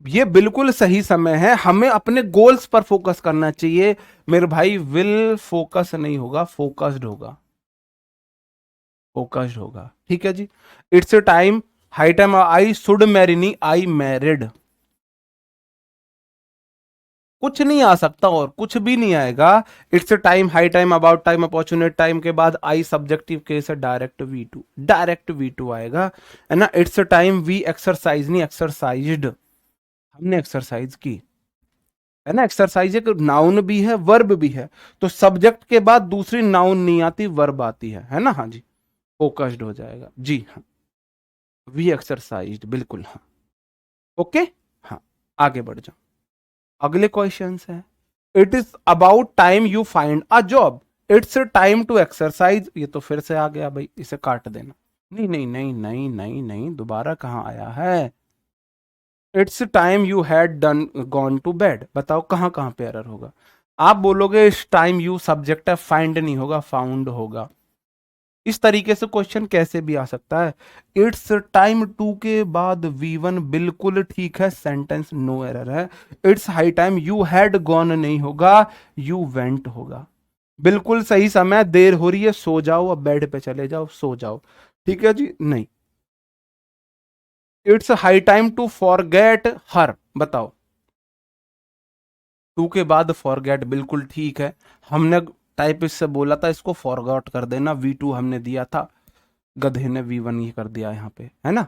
ये बिल्कुल सही समय है, हमें अपने गोल्स पर फोकस करना चाहिए मेरे भाई। विल फोकस नहीं होगा, फोकस्ड होगा, फोकस्ड होगा। ठीक है जी। It's time, high time, I should marry नहीं, आई मैरिड। कुछ नहीं आ सकता और कुछ भी नहीं आएगा। It's time, high time, about time, opportune time के बाद आई सब्जेक्टिव केस है, डायरेक्ट V2, डायरेक्ट V2 आएगा, है ना। इट्स टाइम वी एक्सरसाइज नहीं, एक्सरसाइज्ड, हमने एक्सरसाइज की, है ना। एक्सरसाइज एक नाउन भी है, वर्ब भी है, तो सब्जेक्ट के बाद दूसरी नाउन नहीं आती, वर्ब आती है ना। हाँ जी, फोकस्ड हो जाएगा जी। हाँ, वी एक्सरसाइज्ड, बिल्कुल हाँ। ओके। हाँ, आगे बढ़ जाओ, अगले क्वेश्चन है। It is about time you find a job, it's time to exercise, ये तो फिर से आ गया भाई, इसे काट देना। नहीं नहीं नहीं नहीं नहीं नहीं, दोबारा कहाँ आया है। It's time you had done gone to bed, बताओ कहाँ कहाँ पे एरर होगा। आप बोलोगे इस टाइम यू सब्जेक्ट है, फाइंड नहीं होगा, फाउंड होगा। इस तरीके से क्वेश्चन कैसे भी आ सकता है। इट्स टाइम टू के बाद V1 बिल्कुल ठीक है, सेंटेंस नो एरर है। It's high time you had gone नहीं होगा, यू वेंट होगा। बिल्कुल सही समय, देर हो रही है, सो जाओ, अब बेड पे चले जाओ, सो जाओ। ठीक है जी, नहीं। It's high time to forget her, बताओ। टू के बाद फॉरगेट बिल्कुल ठीक है, हमने टाइपिस्ट से बोला था इसको फॉरगॉट कर देना, V2 हमने दिया था, गधे ने V1 ही कर दिया यहाँ पे, है ना।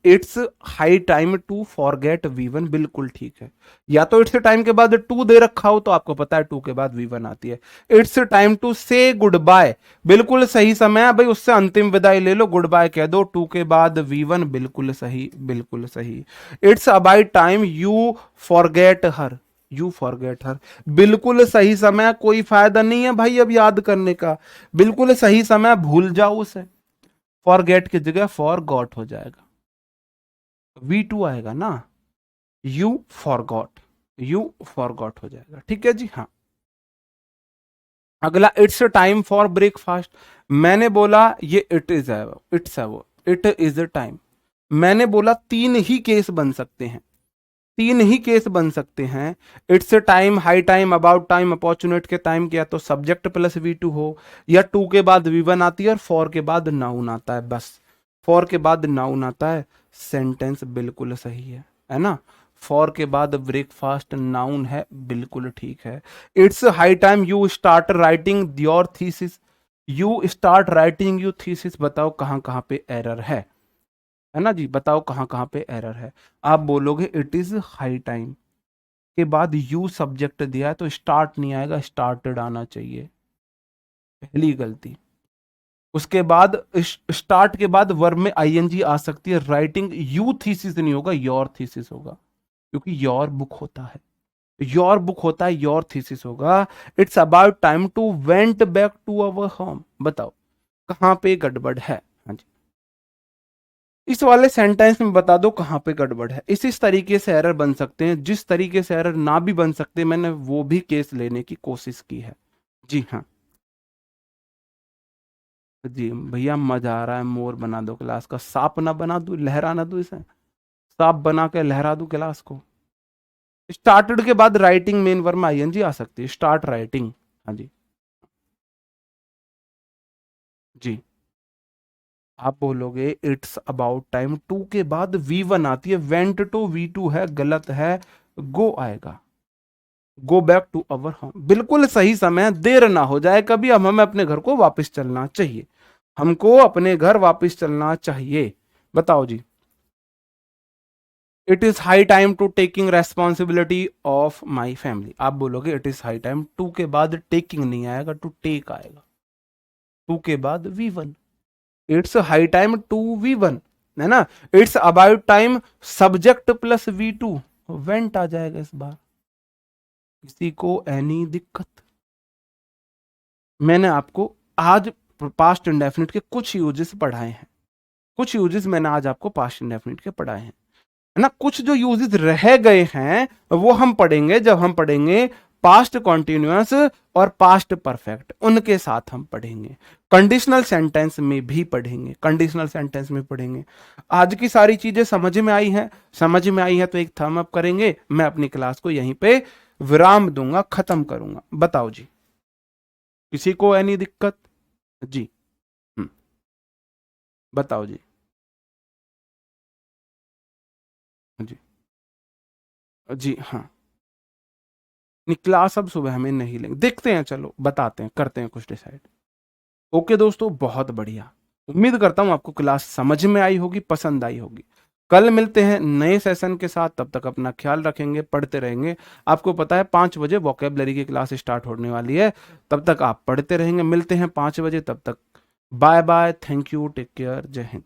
It's high time to forget V1 बिल्कुल ठीक है। या तो इट्स टाइम के बाद टू दे रखा हो तो आपको पता है टू के बाद V1 आती है। इट्स टाइम टू से गुड बाय, बिल्कुल सही समय है भाई, उससे अंतिम विदाई ले लो, गुड बाय कह दो, टू के बाद V1, बिल्कुल सही, बिल्कुल सही। It's about time you forget her, you forget हर, बिल्कुल सही समय, कोई फायदा नहीं है भाई अब याद करने का, बिल्कुल सही समय, भूल जाओ उसे। फॉरगेट की जगह फॉर गॉट हो जाएगा, V2 आएगा ना, यू फॉरगॉट, यू फॉरगॉट हो जाएगा। ठीक है जी। हाँ, अगला, इट्स टाइम फॉर ब्रेकफास्ट। मैंने बोला ये इट इज है, इट्स है वो, इट इज टाइम। मैंने बोला तीन ही केस बन सकते हैं, तीन ही केस बन सकते हैं। It's time, high time, about time, opportune के टाइम किया तो सब्जेक्ट प्लस V2 हो, या टू के बाद V1 आती है और फॉर के बाद नाउन आता है, बस फॉर के बाद नाउन आता है, सेंटेंस बिल्कुल सही है ना। फॉर के बाद ब्रेकफास्ट नाउन है, बिल्कुल ठीक है। It's high time you start writing your thesis, you start writing you thesis, बताओ कहाँ कहाँ पे एरर है ना जी, बताओ कहाँ कहाँ पे एरर है। आप बोलोगे इट इज हाई टाइम के बाद यू सब्जेक्ट दिया है तो स्टार्ट नहीं आएगा, स्टार्टेड आना चाहिए, पहली गलती। उसके बाद स्टार्ट के बाद वर्ब में आईएनजी आ सकती है, राइटिंग यू थीसिस नहीं होगा, योर थीसिस होगा, क्योंकि योर बुक होता है, योर बुक होता है, योर थीसिस होगा। It's about time to went back to our home, बताओ कहां पे गड़बड़ है। हाँ जी, इस वाले सेंटेंस में बता दो कहां पे गड़बड़ है। इस तरीके से एरर बन सकते हैं, जिस तरीके से एरर ना भी बन सकते, मैंने वो भी केस लेने की कोशिश की है। जी हाँ जी भैया, मजा आ रहा है, मोर बना दो क्लास का, सांप ना बना दू, लहरा ना दू इसे, सांप बना के लहरा दू क्लास को। स्टार्टेड के बाद राइटिंग मेन वर्ब में आईएनजी आ सकती है, स्टार्ट राइटिंग। हाँ जी जी, आप बोलोगे इट्स अबाउट टाइम, टू के बाद वी वन आती है, वेंट टू वी टू है, गलत है, गो आएगा, go back to our home, बिल्कुल सही समय, देर ना हो जाए कभी, अब हमें अपने घर को वापस चलना चाहिए, हमको अपने घर वापस चलना चाहिए। बताओ जी, it is high time to taking responsibility of my family, आप बोलोगे it is high time, to के बाद टेकिंग नहीं आएगा, टू टेक आएगा, टू के बाद V one, it's high time to V one, है ना। It's about time subject plus V two, went आ जाएगा इस बार। किसी को एनी दिक्कत? मैंने आपको आज पास्ट इंडेफिनिट के कुछ यूजेस पढ़ाए हैं, कुछ यूजेस मैंने आज आपको पास्ट इंडेफिनिट के पढ़ाए हैं, है ना। कुछ जो यूजेस रह गए हैं वो हम पढ़ेंगे जब हम पढ़ेंगे पास्ट कॉन्टिन्यूअस और पास्ट परफेक्ट, उनके साथ हम पढ़ेंगे, कंडीशनल सेंटेंस में भी पढ़ेंगे, कंडीशनल सेंटेंस में पढ़ेंगे। आज की सारी चीजें समझ में आई हैं, समझ में आई है तो एक थंब अप करेंगे, मैं अपनी क्लास को यहीं पे विराम दूंगा, खत्म करूंगा। बताओ जी, किसी को एनी दिक्कत? जी बताओ जी। जी जी हाँ, नहीं क्लास अब सुबह हमें नहीं लेंगे, देखते हैं, चलो बताते हैं, करते हैं कुछ डिसाइड। ओके दोस्तों, बहुत बढ़िया, उम्मीद करता हूं आपको क्लास समझ में आई होगी, पसंद आई होगी। कल मिलते हैं नए सेशन के साथ, तब तक अपना ख्याल रखेंगे, पढ़ते रहेंगे। आपको पता है 5 बजे वोकेबलरी की क्लास स्टार्ट होने वाली है, तब तक आप पढ़ते रहेंगे। मिलते हैं 5 बजे, तब तक bye bye, thank you, take care, जय हिंद।